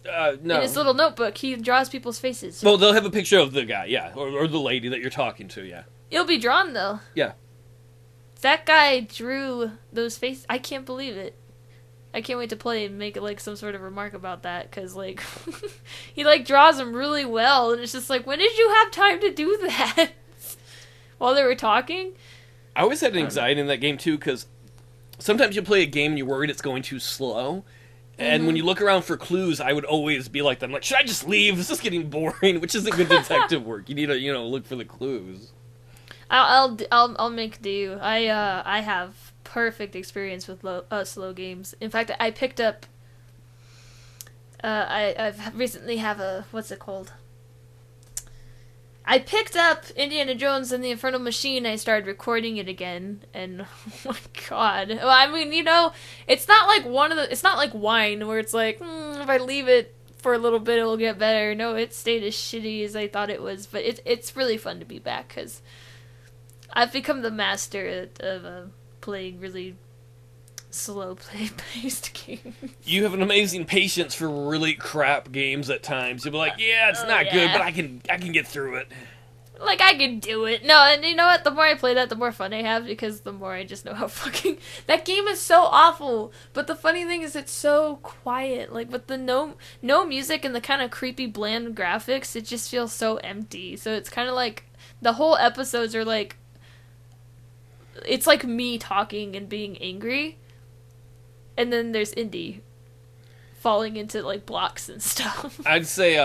No. In his little notebook, he draws people's faces. Well, they'll have a picture of the guy, yeah, or the lady that you're talking to, yeah. It'll be drawn, though. Yeah. That guy drew those faces. I can't believe it. I can't wait to play and make, like, some sort of remark about that, because, like, he, like, draws them really well, and it's just like, when did you have time to do that? While they were talking? I always had an anxiety in that game, too, because sometimes you play a game and you're worried it's going too slow, and when you look around for clues, I would always be like, I'm like, should I just leave? This is getting boring, which isn't good detective work. You need to, look for the clues. I'll make do. I have perfect experience with slow games. In fact, I picked up. I've recently have a, what's it called? I picked up Indiana Jones and the Infernal Machine. I started recording it again, and oh my god! Well, I mean, it's not like it's not like wine where it's like, if I leave it for a little bit, it'll get better. No, it stayed as shitty as I thought it was, but it's really fun to be back because I've become the master of playing really slow play-based games. You have an amazing patience for really crap games at times. You'll be like, yeah, it's not good, but I can get through it. Like, I can do it. No, and you know what? The more I play that, the more fun I have, because the more I just know how fucking... That game is so awful, but the funny thing is it's so quiet. Like, with the no music and the kind of creepy, bland graphics, it just feels so empty. So it's kind of like... The whole episodes are like... It's like me talking and being angry. And then there's Indy falling into, like, blocks and stuff. I'd say,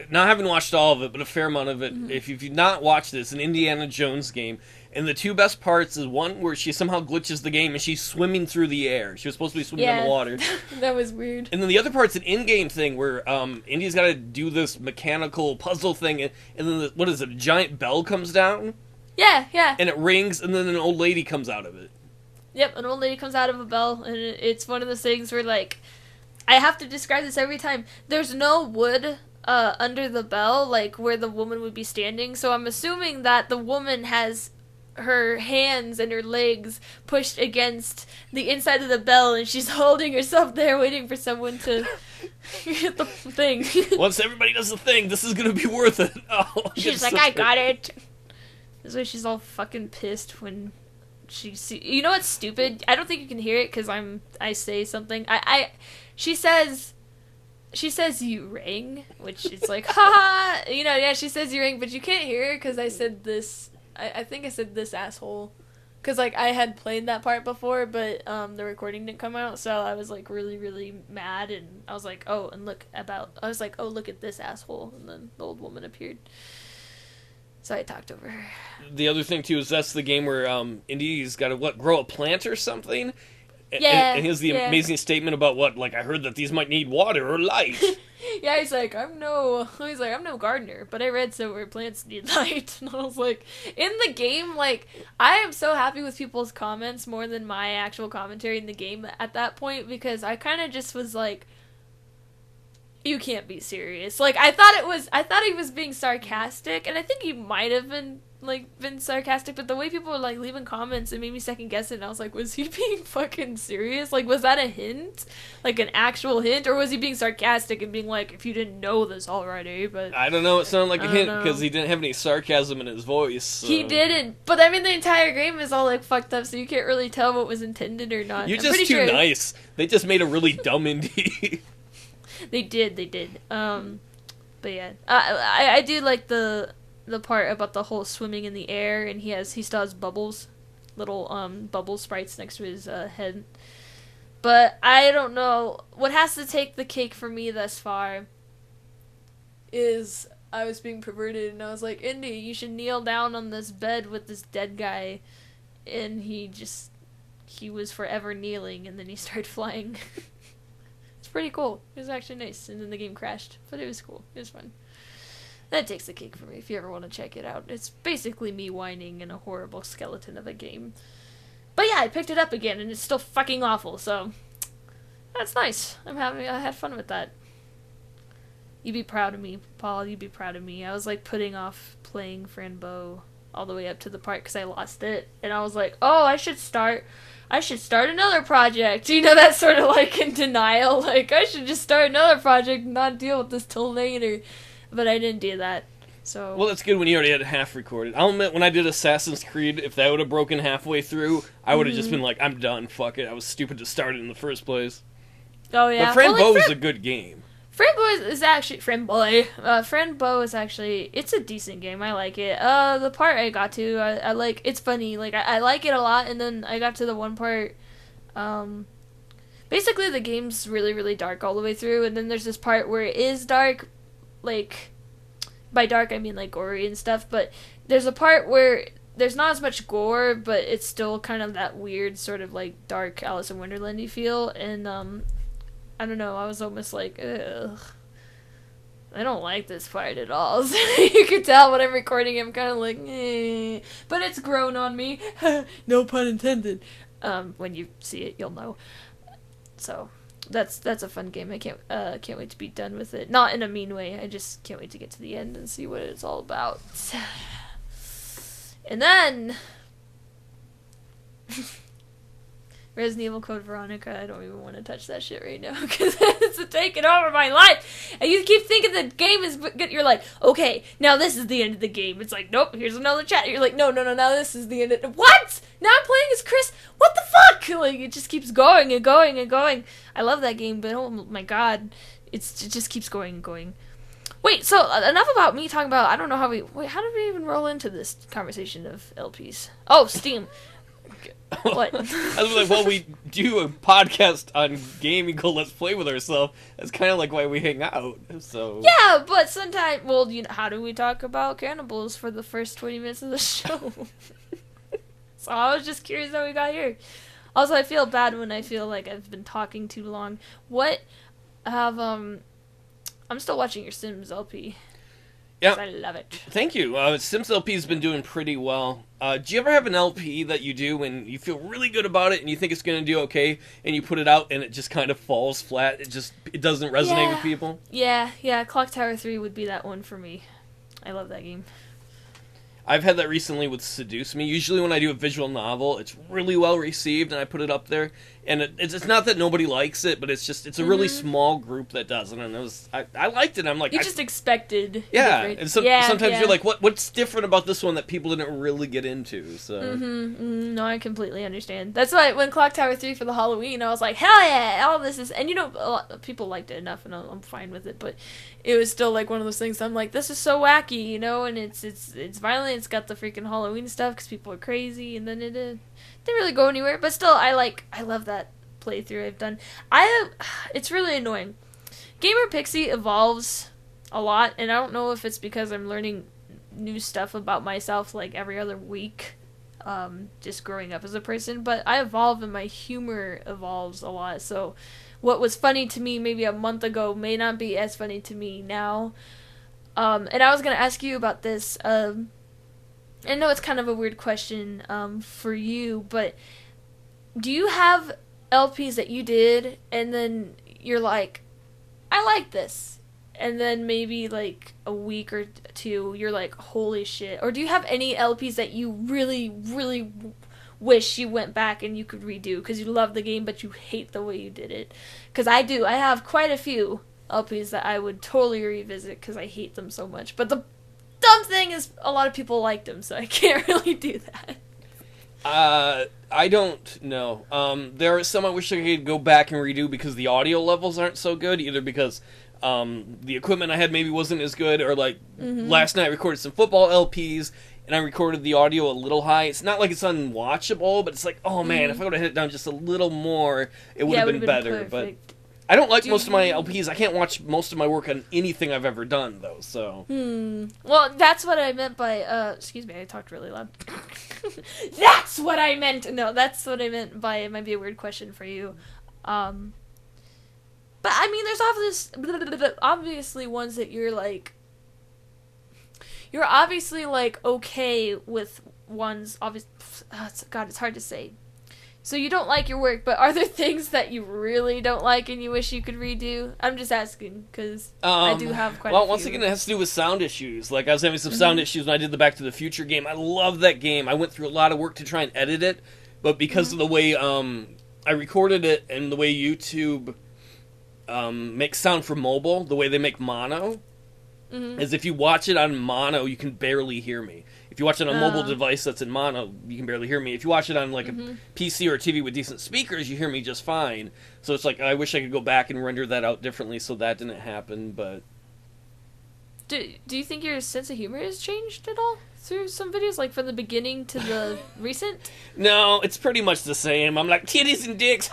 not having watched all of it, but a fair amount of it, if you've not watched this, an Indiana Jones game, and the two best parts is one where she somehow glitches the game and she's swimming through the air. She was supposed to be swimming in the water. That was weird. And then the other part's an in-game thing where Indy's got to do this mechanical puzzle thing, and then, what is it, a giant bell comes down? Yeah, yeah. And it rings, and then an old lady comes out of it. Yep, an old lady comes out of a bell, and it's one of those things where, like, I have to describe this every time. There's no wood under the bell, like, where the woman would be standing, so I'm assuming that the woman has her hands and her legs pushed against the inside of the bell, and she's holding herself there waiting for someone to get the thing. Once everybody does the thing, this is gonna be worth it. Oh, she's like, I got it. This way she's all fucking pissed when... You know what's stupid? I don't think you can hear it because I say something. She says you rang, which is like, ha, yeah, she says you rang, but you can't hear her because I said this. I think I said this asshole, because like I had played that part before, but the recording didn't come out, so I was like really really mad, and I was like, oh, and look at this asshole, and then the old woman appeared. So I talked over her. The other thing, too, is that's the game where Indy's got to, grow a plant or something? Yeah. And he has the amazing statement about I heard that these might need water or light. Yeah, he's like, I'm no gardener, but I read somewhere plants need light. And I was like, in the game, like, I am so happy with people's comments more than my actual commentary in the game at that point, because I kind of just was like, You can't be serious. Like, I thought he was being sarcastic, and I think he might have been sarcastic, but the way people were, like, leaving comments, it made me second guess it, and I was like, was he being fucking serious? Like, was that a hint? Like, an actual hint? Or was he being sarcastic and being like, if you didn't know this already, but... I don't know, it sounded like a hint, because he didn't have any sarcasm in his voice. So. He didn't, but I mean, the entire game is all, like, fucked up, so you can't really tell what was intended or not. You're just too nice. They just made a really dumb indie. They did. But yeah, I do like the part about the whole swimming in the air, and he still has bubbles, little bubble sprites next to his head. But I don't know what has to take the cake for me thus far. Is I was being perverted, and I was like, Indy, you should kneel down on this bed with this dead guy, and he was forever kneeling, and then he started flying. Pretty cool. It was actually nice, and then the game crashed, but it was cool. It was fun. That takes the cake for me if you ever want to check it out. It's basically me whining in a horrible skeleton of a game. But yeah, I picked it up again, and it's still fucking awful, so that's nice. I had fun with that. You'd be proud of me, Paul. You'd be proud of me. I was like putting off playing Frambo all the way up to the part because I lost it, and I was like, oh, I should start another project. You know, that sort of like in denial. Like, I should just start another project and not deal with this till later. But I didn't do that. So. Well, that's good when you already had it half recorded. I'll admit, when I did Assassin's Creed, if that would have broken halfway through, I would have just been like, I'm done, fuck it. I was stupid to start it in the first place. Oh, yeah. But Frambo is a good game. Frambo is actually, it's a decent game. I like it. The part I got to, I like, it's funny. Like, I like it a lot, and then I got to the one part, basically the game's really, really dark all the way through, and then there's this part where it is dark, like, by dark I mean, like, gory and stuff, but there's a part where there's not as much gore, but it's still kind of that weird sort of, like, dark Alice in Wonderland-y feel, and, I don't know, I was almost like, ugh, I don't like this part at all. So you can tell when I'm recording, I'm kind of like, eh. But it's grown on me. No pun intended. When you see it, you'll know. So that's a fun game. I can't wait to be done with it. Not in a mean way. I just can't wait to get to the end and see what it's all about. And then Resident Evil Code Veronica, I don't even want to touch that shit right now because it's taking over my life. And you keep thinking the game is good. You're like, okay, now this is the end of the game. It's like, nope, here's another chat. You're like, no, now this is the end of what? Now I'm playing as Chris? What the fuck? Like, it just keeps going and going and going. I love that game, but oh my god, it just keeps going and going. Wait, so enough about me talking about, I don't know how did we even roll into this conversation of LPs? Oh, Steam. What? I was like, well, we do a podcast on gaming called Let's Play with ourselves. That's kind of like why we hang out. So yeah, but sometimes, well, you know, how do we talk about cannibals for the first 20 minutes of the show? So I was just curious how we got here. Also, I feel bad when I feel like I've been talking too long. I'm still watching your Sims LP. Yeah, I love it. Thank you. Sims LP has been doing pretty well. Do you ever have an LP that you do and you feel really good about it and you think it's going to do okay, and you put it out and it just kind of falls flat? It doesn't resonate with people? Yeah. Clock Tower 3 would be that one for me. I love that game. I've had that recently with Seduce Me. Usually when I do a visual novel, it's really well received and I put it up there. And it's not that nobody likes it, but it's a really small group that does it. And I liked it. I'm like, you just expected. Yeah. And sometimes you're like, what's different about this one that people didn't really get into? So no, I completely understand. That's why when Clock Tower 3 for the Halloween, I was like, hell yeah, all this is, and you know, a lot of people liked it enough, and I'm fine with it. But it was still like one of those things. I'm like, this is so wacky, you know, and it's violent. It's got the freaking Halloween stuff because people are crazy, and then it didn't really go anywhere. But still, I love that playthrough I've done. It's really annoying. Gamerpixie evolves a lot, and I don't know if it's because I'm learning new stuff about myself like every other week, just growing up as a person, but I evolve and my humor evolves a lot. So what was funny to me maybe a month ago may not be as funny to me now. And I was going to ask you about this. I know it's kind of a weird question for you, but do you have LPs that you did and then you're like, I like this. And then maybe like a week or two, you're like, holy shit. Or do you have any LPs that you really, really wish you went back and you could redo because you love the game but you hate the way you did it? Because I do. I have quite a few LPs that I would totally revisit because I hate them so much. But the dumb thing is a lot of people liked them, so I can't really do that. I don't know. There are some I wish I could go back and redo because the audio levels aren't so good, either because the equipment I had maybe wasn't as good, or like last night I recorded some football LPs and I recorded the audio a little high. It's not like it's unwatchable, but it's like, oh man, if I would have hit it down just a little more, it would have been better. Perfect. But I don't like most of my LPs. I can't watch most of my work on anything I've ever done, though, so... Well, that's what I meant by, excuse me, I talked really loud. That's what I meant! No, that's what I meant by, it might be a weird question for you. But, I mean, there's obviously ones that you're obviously, like, okay with ones, God, it's hard to say. So you don't like your work, but are there things that you really don't like and you wish you could redo? I'm just asking, because I do have quite a few. Well, once again, it has to do with sound issues. Like, I was having some sound issues when I did the Back to the Future game. I love that game. I went through a lot of work to try and edit it, but because of the way I recorded it and the way YouTube makes sound for mobile, the way they make mono, is if you watch it on mono, you can barely hear me. If you watch it on a mobile device that's in mono, you can barely hear me. If you watch it on like a PC or a TV with decent speakers, you hear me just fine. So it's like, I wish I could go back and render that out differently so that didn't happen, but... Do you think your sense of humor has changed at all through some videos, like from the beginning to the recent? No, it's pretty much the same. I'm like, titties and dicks,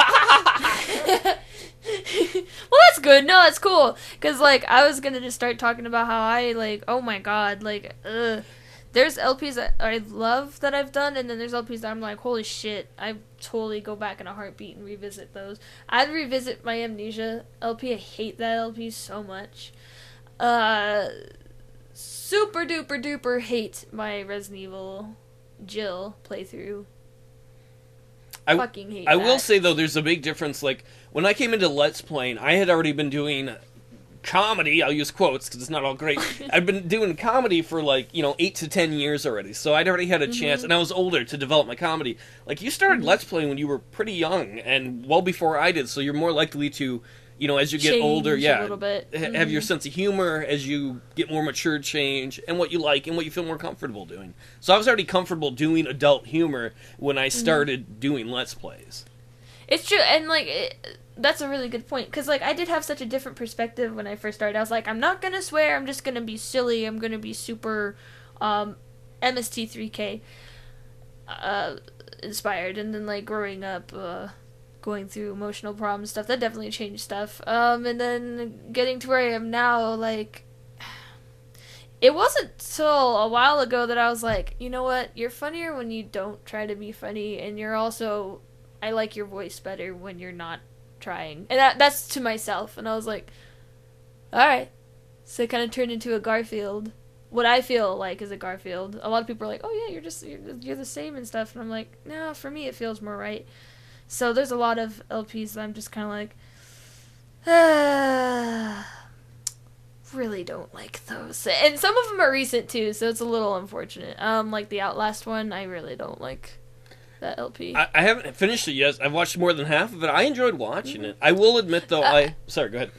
Well, that's good. No, that's cool. Because, like, I was going to just start talking about how I, like, oh my god, like, there's LPs that I love that I've done, and then there's LPs that I'm like, holy shit, I totally go back in a heartbeat and revisit those. I'd revisit my Amnesia LP. I hate that LP so much. Super duper duper hate my Resident Evil Jill playthrough. I fucking hate that. I will say, though, there's a big difference. Like, when I came into Let's Playing, I had already been doing comedy. I'll use quotes because it's not all great. I've been doing comedy for, like, 8 to 10 years already. So I'd already had a chance, and I was older to develop my comedy. Like, you started Let's Playing when you were pretty young, and well before I did, so you're more likely to... as you get older, a little bit. Have your sense of humor as you get more mature change, and what you like and what you feel more comfortable doing. So I was already comfortable doing adult humor when I started doing Let's Plays. It's true, and, that's a really good point, because, I did have such a different perspective when I first started. I was like, I'm not going to swear, I'm just going to be silly, I'm going to be super MST3K inspired, and then, growing up... going through emotional problems stuff, that definitely changed stuff. And then getting to where I am now, it wasn't till a while ago that I was like, you know what, you're funnier when you don't try to be funny, and you're also, I like your voice better when you're not trying. And that's to myself, and I was like, alright. So it kind of turned into a Garfield. What I feel like is a Garfield. A lot of people are like, oh yeah, you're the same and stuff, and I'm like, no, for me it feels more right. So there's a lot of LPs that I'm just kind of like, really don't like those. And some of them are recent too, so it's a little unfortunate. Like the Outlast one, I really don't like that LP. I haven't finished it yet. I've watched more than half of it. I enjoyed watching it. I will admit, though, Sorry, go ahead.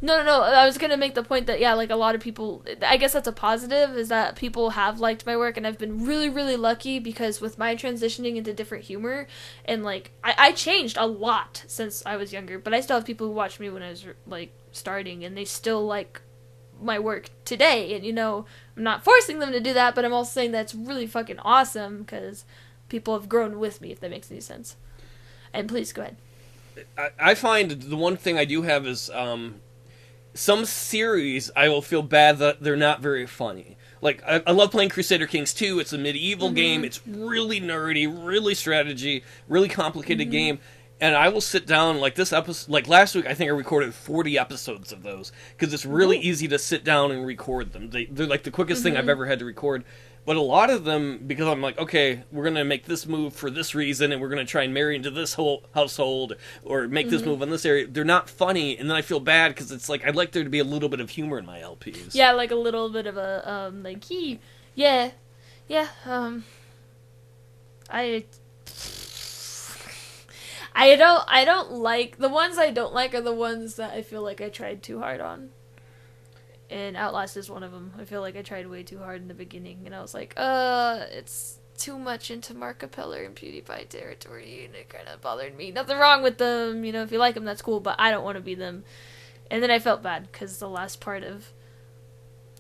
No. I was going to make the point that, a lot of people... I guess that's a positive, is that people have liked my work, and I've been really, really lucky, because with my transitioning into different humor, and, I changed a lot since I was younger, but I still have people who watched me when I was, starting, and they still like my work today, and, I'm not forcing them to do that, but I'm also saying that's really fucking awesome, because people have grown with me, if that makes any sense. And please, go ahead. I find the one thing I do have is... some series, I will feel bad that they're not very funny. I love playing Crusader Kings 2. It's a medieval game. It's really nerdy, really strategy, really complicated game. And I will sit down, like this episode, like last week, I think I recorded 40 episodes of those, because it's really easy to sit down and record them. They're like the quickest thing I've ever had to record. But a lot of them, because I'm like, okay, we're going to make this move for this reason, and we're going to try and marry into this whole household, or make this move in this area, they're not funny, and then I feel bad, because it's like, I'd like there to be a little bit of humor in my LPs. Yeah, like a little bit of a, yeah, I don't like, the ones I don't like are the ones that I feel like I tried too hard on. And Outlast is one of them. I feel like I tried way too hard in the beginning, and I was like, it's too much into Mark Capeller and PewDiePie territory, and it kind of bothered me. Nothing wrong with them, you know, if you like them, that's cool, but I don't want to be them. And then I felt bad, because the last part of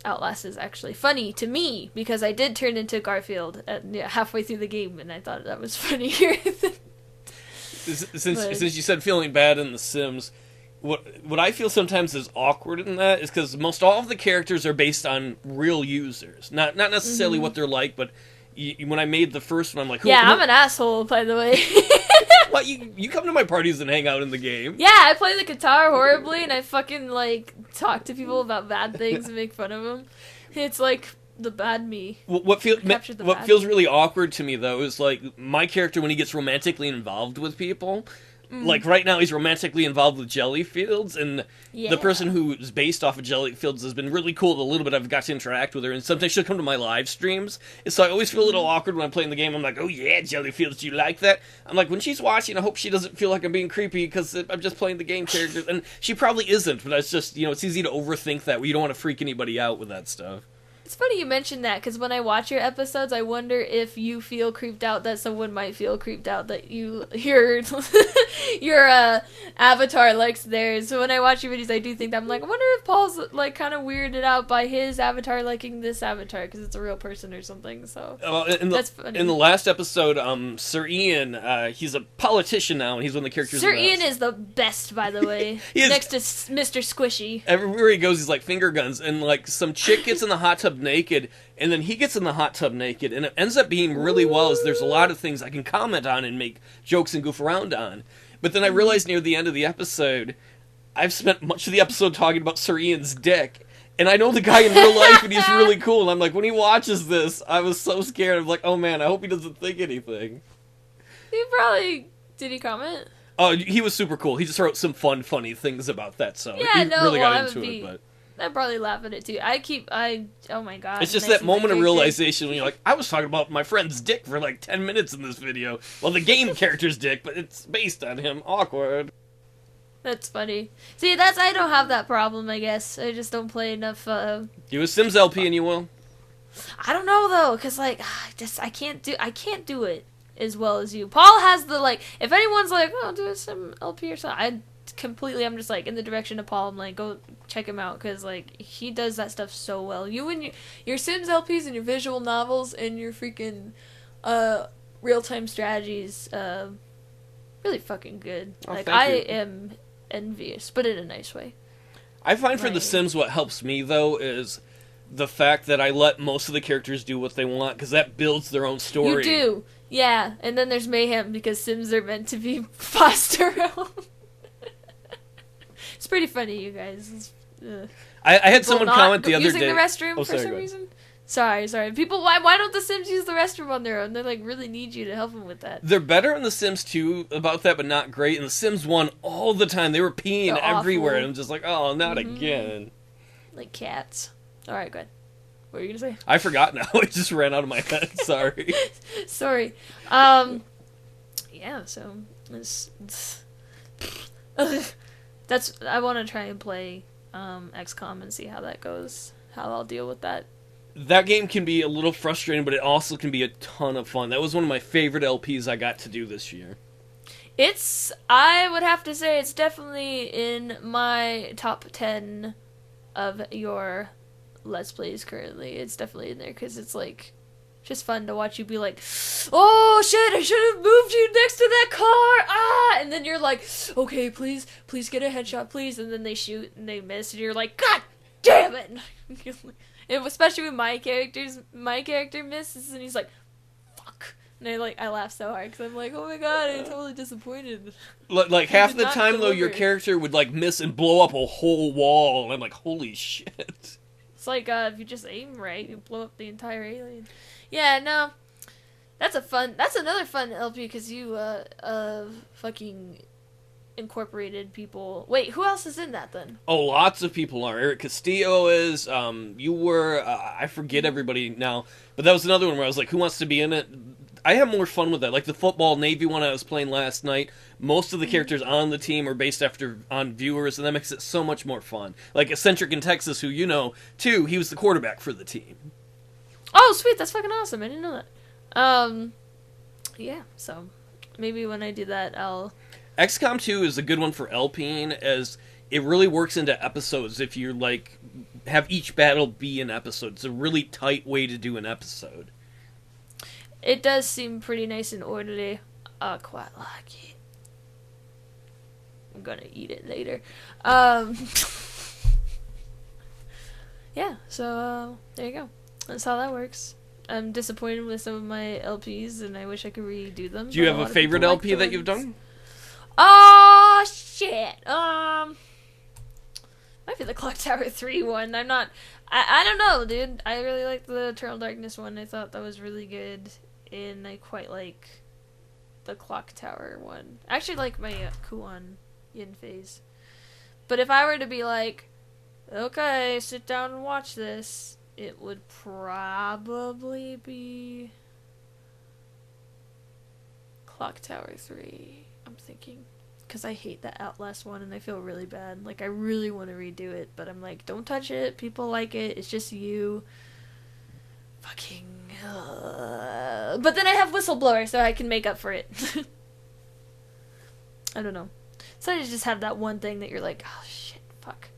Outlast is actually funny to me, because I did turn into Garfield halfway through the game, and I thought that was funnier. Since you said feeling bad in The Sims, what I feel sometimes is awkward in that is because most all of the characters are based on real users, not necessarily what they're like, but when I made the first one, I'm like, I'm an asshole, by the way. Well, you come to my parties and hang out in the game. Yeah, I play the guitar horribly, and I fucking like talk to people about bad things and make fun of them. It's like the bad me. What feels really awkward to me though is like my character when he gets romantically involved with people. Like, right now, he's romantically involved with Jellyfields, and the person who's based off of Jellyfields has been really cool the little bit I've got to interact with her, and sometimes she'll come to my live streams, and so I always feel a little awkward when I'm playing the game. I'm like, oh yeah, Jellyfields, do you like that? I'm like, when she's watching, I hope she doesn't feel like I'm being creepy, because I'm just playing the game characters, and she probably isn't, but it's just, it's easy to overthink that, where you don't want to freak anybody out with that stuff. It's funny you mentioned that, because when I watch your episodes, I wonder if you feel creeped out that someone might feel creeped out that your avatar likes theirs. So when I watch your videos, I do think that I'm like, I wonder if Paul's like kind of weirded out by his avatar liking this avatar because it's a real person or something. So that's funny. In the last episode, Sir Ian, he's a politician now, and he's one of the characters. Sir Ian is the best, by the way. Next to Mr. Squishy. Everywhere he goes, he's like finger guns, and like some chick gets in the hot tub naked, and then he gets in the hot tub naked, and it ends up being really well, as there's a lot of things I can comment on and make jokes and goof around on. But then I realized near the end of the episode, I've spent much of the episode talking about Sir Ian's dick, and I know the guy in real life, and he's really cool, and I'm like, when he watches this, I was so scared. I'm like, oh man, I hope he doesn't think anything. Did he comment? Oh, he was super cool. He just wrote some funny things about that, so he really got into it, but... I'd probably laugh at it too. Oh my god. It's just that moment of realization when you're like, I was talking about my friend's dick for like 10 minutes in this video. Well, the game character's dick, but it's based on him. Awkward. That's funny. See, I don't have that problem, I guess. I just don't play enough, Do a Sims LP and you will? I don't know though, cause like, I can't do it as well as you. Paul has the like, if anyone's like, oh, do a Sim LP or something, I'm just like in the direction of Paul. I'm like, go check him out, because like he does that stuff so well. You and your Sims LPs and your visual novels and your freaking real-time strategies, really fucking good. Oh, like I am envious, but in a nice way. I find for The Sims what helps me though is the fact that I let most of the characters do what they want, because that builds their own story. You do, yeah. And then there's mayhem, because Sims are meant to be passed around. It's pretty funny, you guys. I had someone comment the other day. Using the restroom for some reason? Sorry. People, why don't the Sims use the restroom on their own? They like really need you to help them with that. They're better in The Sims 2 about that, but not great. In The Sims 1, all the time, they were peeing everywhere. And I'm just like, oh, not again. Like cats. Alright, go ahead. What were you going to say? I forgot now. It just ran out of my head. Sorry. Sorry. Yeah, so... I want to try and play XCOM and see how that goes. How I'll deal with that. That game can be a little frustrating, but it also can be a ton of fun. That was one of my favorite LPs I got to do this year. I would have to say it's definitely in my top 10 of your Let's Plays currently. It's definitely in there, because it's like... just fun to watch you be like, oh shit, I should have moved you next to that car, and then you're like, okay, please get a headshot, please, and then they shoot and they miss, and you're like, god damn it. And especially with my character misses, and he's like, fuck, And I laugh so hard because I'm like, oh my god, I'm totally disappointed. Like half the not time though, your deliver. character would like miss and blow up a whole wall, and I'm like, holy shit. It's like if you just aim right, you blow up the entire alien. Yeah, no, that's another fun LP because you fucking incorporated people. Wait, who else is in that then? Oh, lots of people are. Eric Castillo is. You were. I forget everybody now, but that was another one where I was like, who wants to be in it? I have more fun with that. Like the football Navy one I was playing last night. Most of the characters on the team are based on viewers, and that makes it so much more fun. Like Eccentric in Texas, who you know too, he was the quarterback for the team. Oh, sweet, that's fucking awesome. I didn't know that. Yeah. So maybe when I do that, I'll. XCOM 2 is a good one for LPing, as it really works into episodes if you, like, have each battle be an episode. It's a really tight way to do an episode. It does seem pretty nice and orderly. I quite like it. I'm gonna eat it later. Yeah, so, there you go. That's how that works. I'm disappointed with some of my LPs, and I wish I could redo them. Do you have a favorite LP that you've done? Oh shit. Might be the Clock Tower 3 one. I don't know, dude. I really like the Eternal Darkness one. I thought that was really good, and I quite like the Clock Tower one. I actually like my Kuon Yin phase. But if I were to be like, okay, sit down and watch this, it would probably be Clock Tower 3. I'm thinking, because I hate that Outlast one and I feel really bad. Like, I really want to redo it, but I'm like, don't touch it. People like it. It's just you. Fucking. But then I have Whistleblower, so I can make up for it. I don't know. So I just have that one thing that you're like, oh shit, fuck.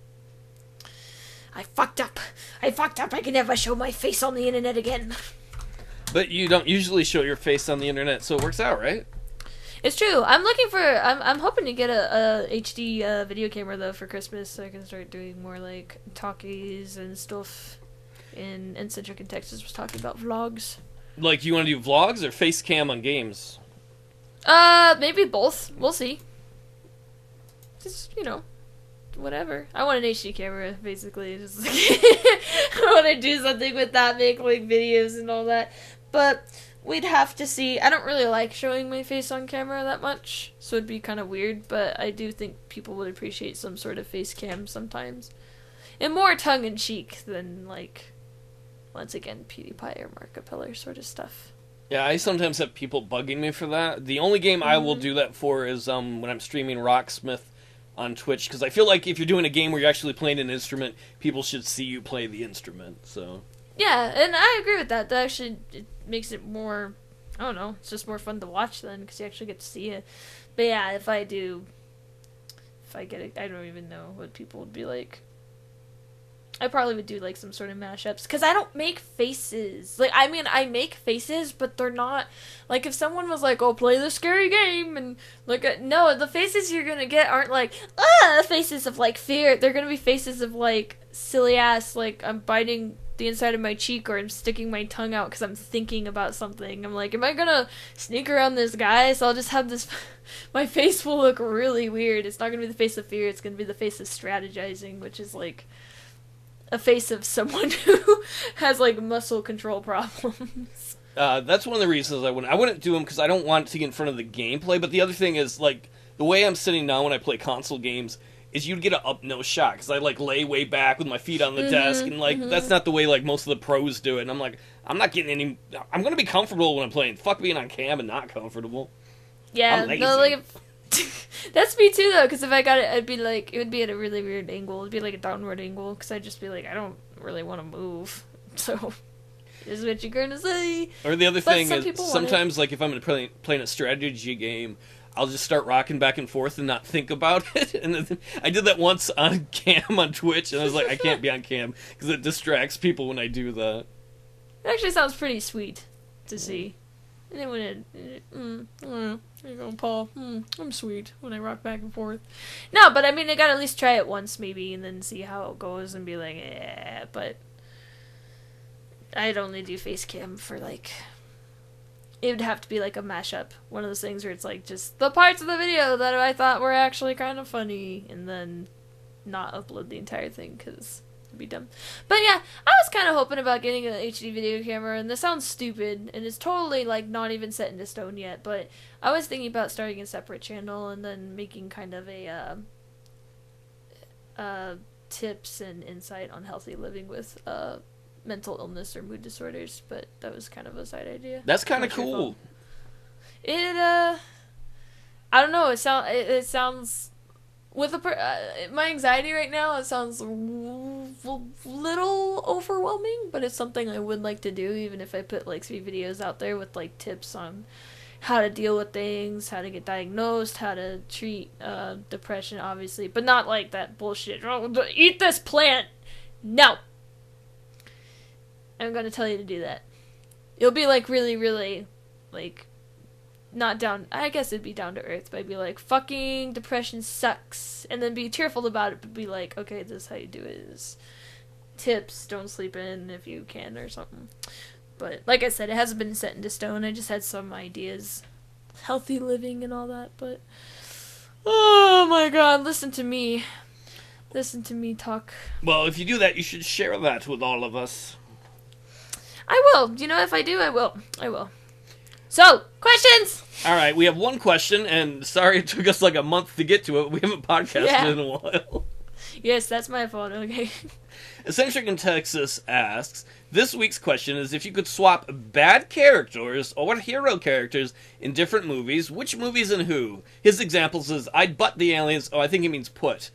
I fucked up. I can never show my face on the internet again. But you don't usually show your face on the internet, so it works out, right? It's true. I'm hoping to get a HD video camera though for Christmas, so I can start doing more like talkies and stuff. And Eccentric in Texas was talking about vlogs. Like, you want to do vlogs or face cam on games? Maybe both. We'll see. Just, whatever. I want an HD camera, basically. Just like I want to do something with that, make like videos and all that. But we'd have to see. I don't really like showing my face on camera that much, so it'd be kind of weird, but I do think people would appreciate some sort of face cam sometimes. And more tongue-in-cheek than, like, once again, PewDiePie or Markiplier sort of stuff. Yeah, I sometimes have people bugging me for that. The only game I will do that for is when I'm streaming Rocksmith on Twitch, because I feel like if you're doing a game where you're actually playing an instrument, people should see you play the instrument, so... Yeah, and I agree with that. That actually it makes it more, I don't know, it's just more fun to watch then, because you actually get to see it. But yeah, if I get it, I don't even know what people would be like. I probably would do like some sort of mashups, because I don't make faces. Like, I mean, I make faces, but they're not, like, if someone was like, oh, play this scary game, and like, no, the faces you're gonna get aren't like, faces of like fear. They're gonna be faces of like silly ass, like, I'm biting the inside of my cheek, or I'm sticking my tongue out because I'm thinking about something. I'm like, am I gonna sneak around this guy? So I'll just have this, my face will look really weird. It's not gonna be the face of fear, it's gonna be the face of strategizing, which is like a face of someone who has like muscle control problems. That's one of the reasons I wouldn't do them, because I don't want to get in front of the gameplay. But the other thing is, like, the way I'm sitting now when I play console games is you'd get an up-nose shot, because I, like, lay way back with my feet on the desk, and, like, that's not the way, like, most of the pros do it. And I'm like, I'm not getting any... I'm going to be comfortable when I'm playing. Fuck being on cam and not comfortable. Yeah, no, like... That's me too, though, because if I got it, I'd be like... It would be at a really weird angle. It'd be like a downward angle, because I'd just be like, I don't really want to move. So, this is what you're going to say. Or the other thing is, sometimes, like, if I'm playing a strategy game... I'll just start rocking back and forth and not think about it. And then I did that once on cam on Twitch, and I was like, I can't be on cam because it distracts people when I do that. It actually sounds pretty sweet to see. And then when there you go, Paul. I'm sweet when I rock back and forth. No, but I mean, I gotta at least try it once, maybe, and then see how it goes and be like, yeah. But I'd only do face cam for like it would have to be like a mashup. One of those things where it's like just the parts of the video that I thought were actually kind of funny, and then not upload the entire thing because it'd be dumb. But yeah, I was kind of hoping about getting an HD video camera, and this sounds stupid, and it's totally like not even set into stone yet, but I was thinking about starting a separate channel and then making kind of a tips and insight on healthy living with mental illness or mood disorders, but that was kind of a side idea. That's kind of cool. I don't know, it sounds with my anxiety right now, it sounds a little overwhelming, but it's something I would like to do, even if I put like 3 videos out there with like tips on how to deal with things, how to get diagnosed, how to treat depression, obviously, but not like that bullshit. Oh, eat this plant. No. I'm gonna tell you to do that. It'll be like really, really, like, not down. I guess it'd be down to earth, but I'd be like, fucking depression sucks, and then be cheerful about it, but be like, okay, this is how you do it. Is tips: don't sleep in if you can, or something. But like I said, it hasn't been set into stone. I just had some ideas, healthy living and all that. But oh my god, listen to me talk. Well, if you do that, you should share that with all of us. I will. You know, if I do, I will. So, questions! Alright, we have one question, and sorry it took us like a month to get to it. We haven't podcasted in a while. Yes, that's my fault, okay. Eccentric in Texas asks, this week's question is if you could swap bad characters or hero characters in different movies, which movies and who? His examples is, I'd butt the aliens, I think he means put.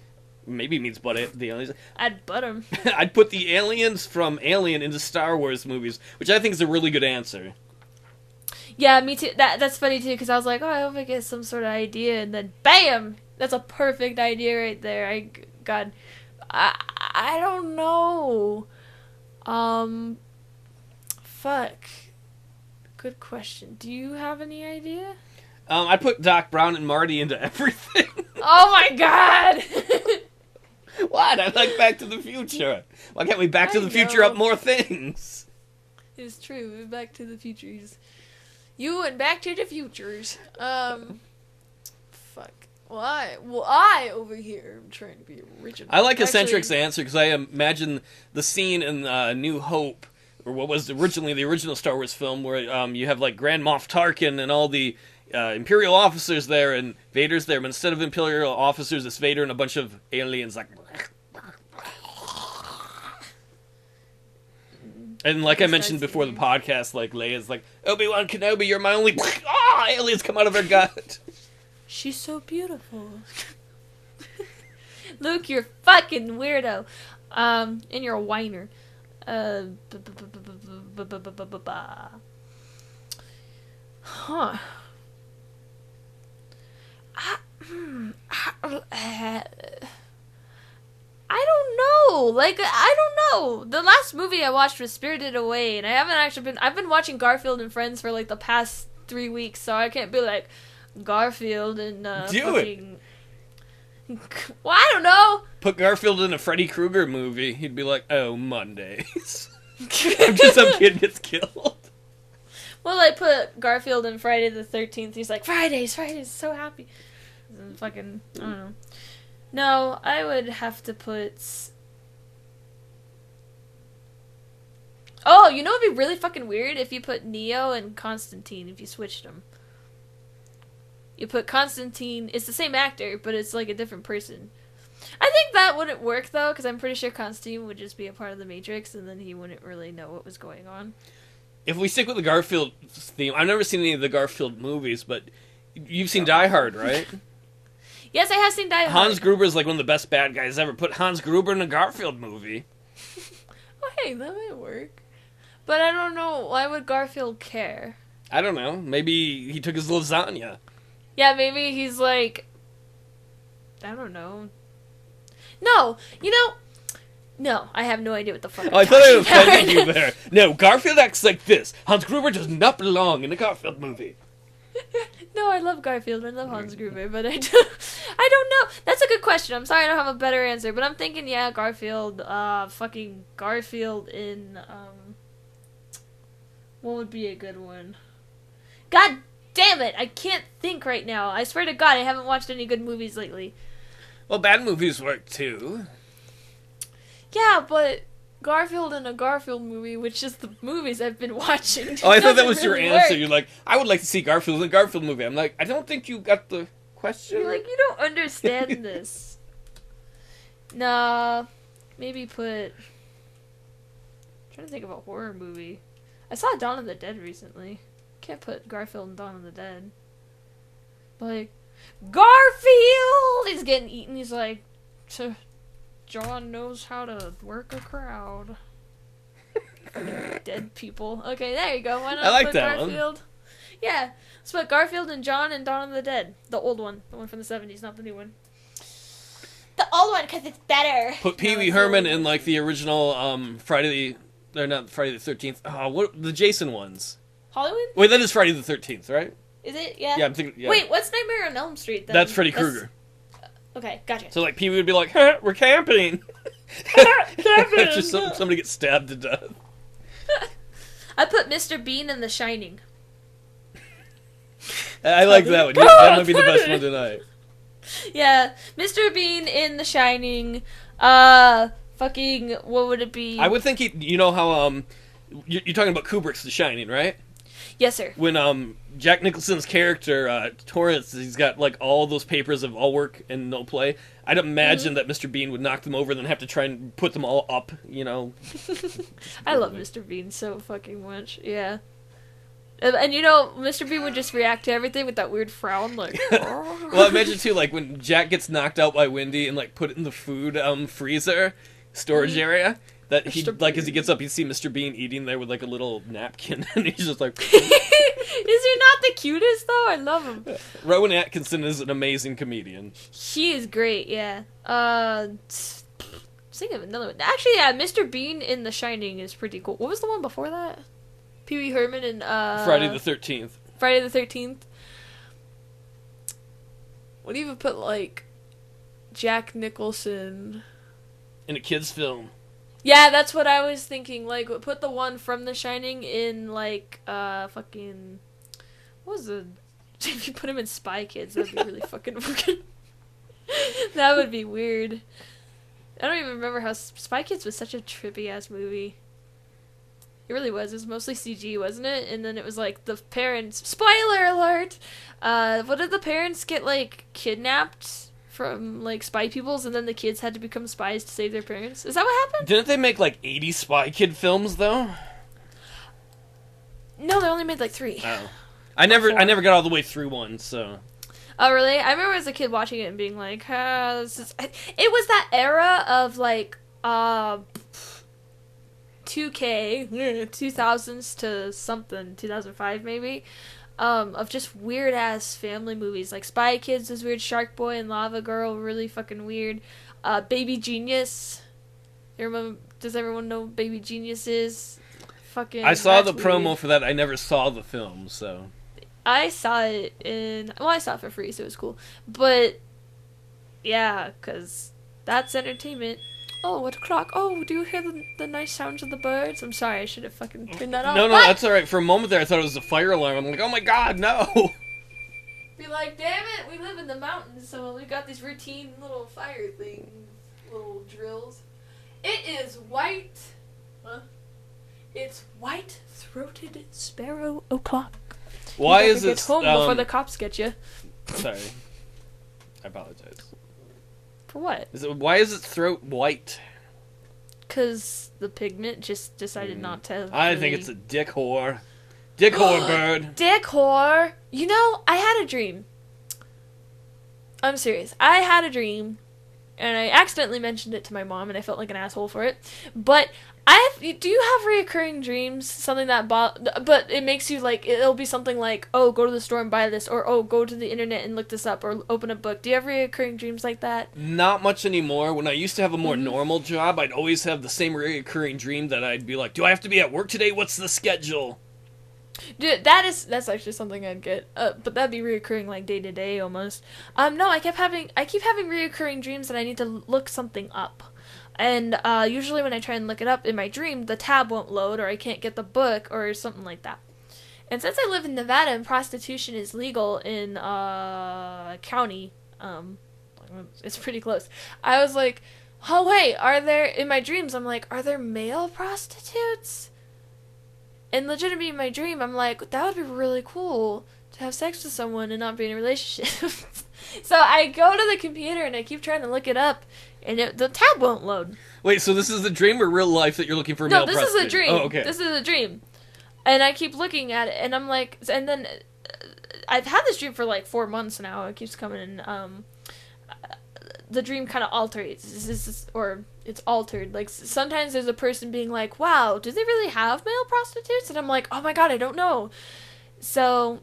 Maybe he means butt the aliens. I'd butt them. I'd put the aliens from Alien into Star Wars movies, which I think is a really good answer. Yeah, me too. That's funny too, because I was like, oh, I hope I get some sort of idea, and then BAM! That's a perfect idea right there. I don't know. Fuck. Good question. Do you have any idea? I put Doc Brown and Marty into everything. Oh my god! What? I like Back to the Future. Why can't we Back to the Future up more things? It's true. Back to the Futures. You and Back to the Futures. Fuck. Well, I over here am trying to be original. I like Eccentric's answer because I imagine the scene in New Hope, or what was originally the original Star Wars film, where you have like Grand Moff Tarkin and all the Imperial officers there, and Vader's there, but instead of Imperial officers, it's Vader and a bunch of aliens like. And like I mentioned before the podcast, like Leia's like, Obi-Wan Kenobi, you're my only. Aliens come out of her gut. She's so beautiful. Luke, you're fucking weirdo. And you're a whiner. Huh. I don't know. Like, I don't know. The last movie I watched was Spirited Away, and I've been watching Garfield and Friends for like the past 3 weeks, so I can't be like Garfield and fucking... Well, I don't know. Put Garfield in a Freddy Krueger movie. He'd be like, oh, Mondays. After some kid gets killed. Well, I put Garfield in Friday the 13th. He's like, Fridays, so happy. And fucking, I don't know. No, I would have to put... Oh, you know what'd be really fucking weird? If you put Neo and Constantine, if you switched them. You put Constantine, it's the same actor, but it's like a different person. I think that wouldn't work, though, because I'm pretty sure Constantine would just be a part of the Matrix, and then he wouldn't really know what was going on. If we stick with the Garfield theme, I've never seen any of the Garfield movies, but you've seen Die Hard, right? Yes, I have seen Die Hard. Hans Gruber is like one of the best bad guys ever. Put Hans Gruber in a Garfield movie. Oh, hey, that might work. But I don't know, why would Garfield care? I don't know. Maybe he took his lasagna. Yeah, maybe he's like... I don't know. No, no, I have no idea what the fuck I thought I offended you there. No, Garfield acts like this. Hans Gruber does not belong in a Garfield movie. No, I love Garfield. I love Hans Gruber, but I don't know. That's a good question. I'm sorry I don't have a better answer, but I'm thinking, yeah, Garfield. Fucking Garfield in what would be a good one? God damn it! I can't think right now. I swear to God, I haven't watched any good movies lately. Well, bad movies work too. Yeah, but Garfield in a Garfield movie, which is the movies I've been watching. Oh, I thought that was really your answer. work. You're like, I would like to see Garfield in a Garfield movie. I'm like, I don't think you got the question. You're like, you don't understand this. Nah, maybe put... I'm trying to think of a horror movie. I saw Dawn of the Dead recently. Can't put Garfield in Dawn of the Dead. Like, Garfield is getting eaten. He's like, John knows how to work a crowd. Dead people. Okay, there you go. Why not I like put that Garfield? one. Yeah, let's put Garfield and John in Dawn of the Dead. The old one. The one from the 70s, not the new one. The old one, because it's better. Put Pee Wee Herman in like the original Friday the 13th. Oh, what the Jason ones? Hollywood? Wait, that is Friday the 13th, right? Is it? Yeah. Yeah, I'm thinking. Yeah. Wait, what's Nightmare on Elm Street then? That's Freddy Krueger. Okay, gotcha. So like Pee Wee would be like, huh, "We're camping." After somebody gets stabbed to death. I put Mr. Bean in The Shining. I like that one. Yeah, that might be the best one tonight. Yeah, Mr. Bean in The Shining. Fucking, what would it be? I would think you know how you're talking about Kubrick's The Shining, right? Yes, sir. When Jack Nicholson's character Torrance, he's got like all those papers of all work and no play. I'd imagine that Mr. Bean would knock them over and then have to try and put them all up. You know. I love Mr. Bean so fucking much. Yeah. And you know, Mr. Bean would just react to everything with that weird frown, like. Well, imagine too, like when Jack gets knocked out by Wendy and like put it in the food freezer storage area. That he like as he gets up, you see Mr. Bean eating there with like a little napkin, and he's just like. Is he not the cutest though? I love him. Rowan Atkinson is an amazing comedian. He is great. Yeah. Think of another one. Actually, yeah, Mr. Bean in The Shining is pretty cool. What was the one before that? Pee Wee Herman and Friday the 13th. Friday the 13th. What do you even put like Jack Nicholson In a kid's film. Yeah, that's what I was thinking. Like, put the one from The Shining in, like, fucking... What was the... If you put him in Spy Kids, that'd be really fucking weird. That would be weird. I don't even remember how... Spy Kids was such a trippy-ass movie. It really was. It was mostly CG, wasn't it? And then it was, like, the parents... Spoiler alert! What did the parents get, like, kidnapped from, like, spy peoples, and then the kids had to become spies to save their parents? Is that what happened? Didn't they make, like, 80 Spy Kid films, though? No, they only made, like, 3. Oh. I never got all the way through one, so... Oh, really? I remember as a kid watching it and being like, this is... It was that era of, like, 2K, 2000s to something, 2005 maybe, of just weird-ass family movies. Like, Spy Kids was weird, Shark Boy and Lava Girl, really fucking weird. Baby Genius. Does everyone know what Baby Genius is? Fucking... I saw the weird. promo for that. I never saw the film, so... I saw it I saw it for free, so it was cool. But, yeah, because that's entertainment. Oh, what o'clock? Oh, do you hear the nice sounds of the birds? I'm sorry, I should have fucking turned that off. No, that's alright. For a moment there, I thought it was a fire alarm. I'm like, oh my god, no! Be like, damn it, we live in the mountains, so we got these routine little fire things, little drills. It is white. Huh? It's white-throated sparrow o'clock. Why is it... Get home before the cops get you. Sorry. I apologize. For what? Why is its throat white? Because the pigment just decided not to... I think it's a dick whore. Dick whore bird. Dick whore. You know, I had a dream. I'm serious. I had a dream, and I accidentally mentioned it to my mom, and I felt like an asshole for it. But do you have reoccurring dreams? Something that but it makes you like, it'll be something like, oh, go to the store and buy this, or oh, go to the internet and look this up, or open a book. Do you have reoccurring dreams like that? Not much anymore. When I used to have a more normal job, I'd always have the same reoccurring dream that I'd be like, do I have to be at work today? What's the schedule? Dude, that's actually something I'd get. But that'd be reoccurring like day to day almost. No, I keep having reoccurring dreams that I need to look something up. And usually when I try and look it up in my dream, the tab won't load, or I can't get the book, or something like that. And since I live in Nevada and prostitution is legal in county, it's pretty close. I was like, oh wait, in my dreams, I'm like, are there male prostitutes? And legitimately in my dream, I'm like, that would be really cool to have sex with someone and not be in a relationship. So I go to the computer and I keep trying to look it up, and the tab won't load. Wait, so this is a dream or real life that you're looking for a male prostitute? No, this is a dream. Oh, okay. This is a dream. And I keep looking at it, and I'm like, and then I've had this dream for like 4 months now. It keeps coming in. The dream kind of alters, or it's altered. Like, sometimes there's a person being like, wow, do they really have male prostitutes? And I'm like, oh my god, I don't know. So,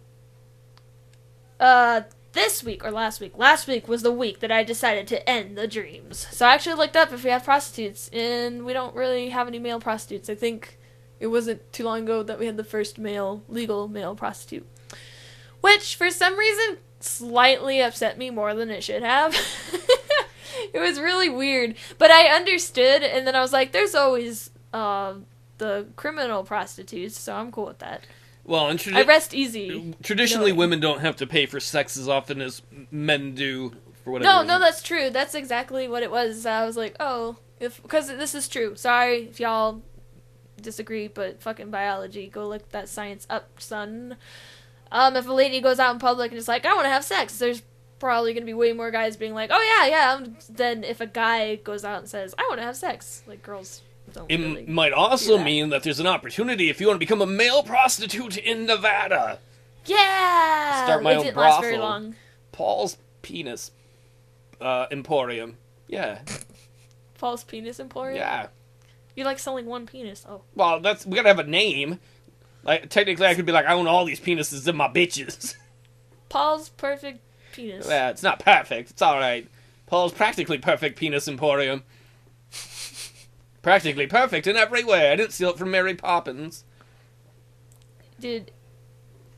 this week, or last week was the week that I decided to end the dreams. So I actually looked up if we have prostitutes, and we don't really have any male prostitutes. I think it wasn't too long ago that we had the first legal male prostitute. Which, for some reason, slightly upset me more than it should have. It was really weird. But I understood, and then I was like, there's always the criminal prostitutes, so I'm cool with that. Well, I rest easy. Traditionally, women don't have to pay for sex as often as men do, for whatever reason. No, that's true. That's exactly what it was. I was like, oh, because this is true. Sorry if y'all disagree, but fucking biology, go look that science up, son. If a lady goes out in public and is like, I want to have sex, there's probably going to be way more guys being like, oh yeah, than if a guy goes out and says, I want to have sex. Like, girls don't really might also mean that there's an opportunity if you want to become a male prostitute in Nevada. Yeah! Start my own didn't brothel. last very long. Paul's Penis Emporium. Yeah. Paul's Penis Emporium? Yeah. You like selling one penis, oh. Well, we gotta have a name. Like, technically, I could be like, I own all these penises in my bitches. Paul's Perfect Penis. Yeah, it's not perfect. It's alright. Paul's Practically Perfect Penis Emporium. Practically perfect in every way. I didn't steal it from Mary Poppins. Dude,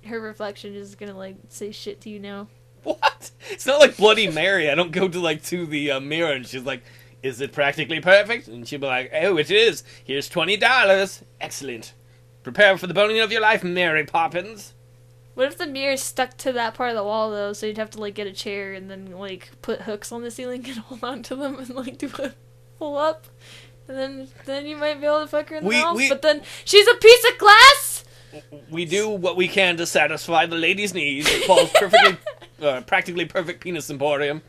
her reflection is gonna, like, say shit to you now. What? It's not like Bloody Mary. I don't go to the mirror and she's like, is it practically perfect? And she'll be like, oh, it is. Here's $20. Excellent. Prepare for the boning of your life, Mary Poppins. What if the mirror stuck to that part of the wall, though, so you'd have to, like, get a chair and then, like, put hooks on the ceiling and hold on to them and, like, do a pull up? And then you might be able to fuck her in the mouth, but then she's a piece of glass! We do what we can to satisfy the ladies' needs. It Paul's Practically Perfect Penis Emporium.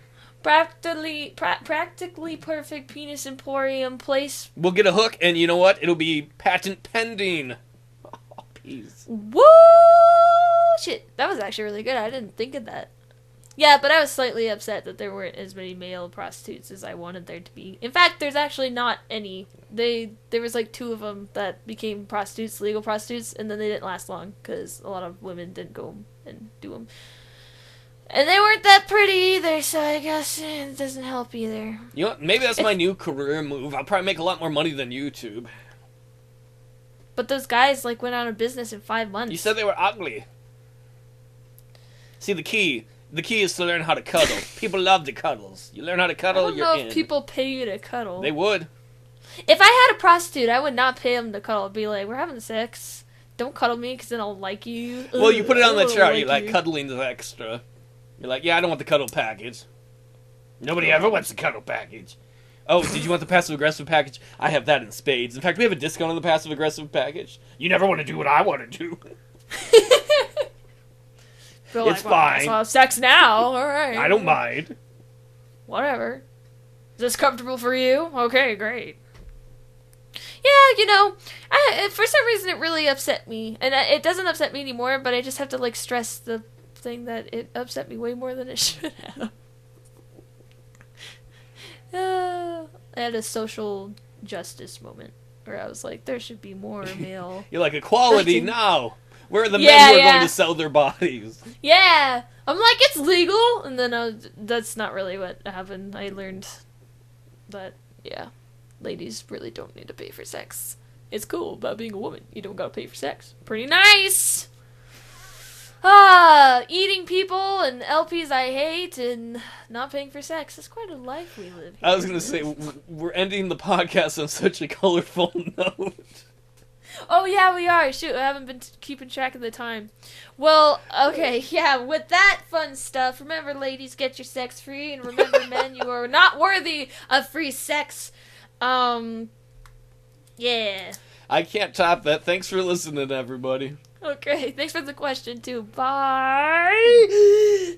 Practically Perfect Penis Emporium place. We'll get a hook, and you know what? It'll be patent pending. Oh, peace. Woo! Shit, that was actually really good. I didn't think of that. Yeah, but I was slightly upset that there weren't as many male prostitutes as I wanted there to be. In fact, there's actually not any. There was like 2 of them that became prostitutes, legal prostitutes, and then they didn't last long because a lot of women didn't go and do them. And they weren't that pretty either, so I guess it doesn't help either. You know what? Maybe that's my new career move. I'll probably make a lot more money than YouTube. But those guys, like, went out of business in 5 months. You said they were ugly. See, the key is to learn how to cuddle. People love the cuddles. You learn how to cuddle, you're in. I don't know if people pay you to cuddle. They would. If I had a prostitute, I would not pay them to cuddle. I'd be like, we're having sex. Don't cuddle me, because then I'll like you. Well, you put it on the chart. Like You're like, cuddling's extra. You're like, yeah, I don't want the cuddle package. Nobody ever wants the cuddle package. Oh, did you want the passive-aggressive package? I have that in spades. In fact, we have a discount on the passive-aggressive package. You never want to do what I want to do. It's fine. I'll have sex now. All right. I don't mind. Whatever. Is this comfortable for you? Okay, great. Yeah, you know, for some reason it really upset me. And it doesn't upset me anymore, but I just have to, like, stress the thing that it upset me way more than it should have. I had a social justice moment where I was like, there should be more male. You're like, equality now. Where are the men who are going to sell their bodies? Yeah. I'm like, it's legal. And then that's not really what happened. I learned that, yeah, ladies really don't need to pay for sex. It's cool about being a woman. You don't gotta pay for sex. Pretty nice. Eating people and LPs I hate and not paying for sex. It's quite a life we live here. I was going to say, we're ending the podcast on such a colorful note. Oh, yeah, we are. Shoot, I haven't been keeping track of the time. Well, okay, yeah, with that fun stuff, remember, ladies, get your sex free, and remember, men, you are not worthy of free sex. Yeah. I can't top that. Thanks for listening, everybody. Okay, thanks for the question, too. Bye.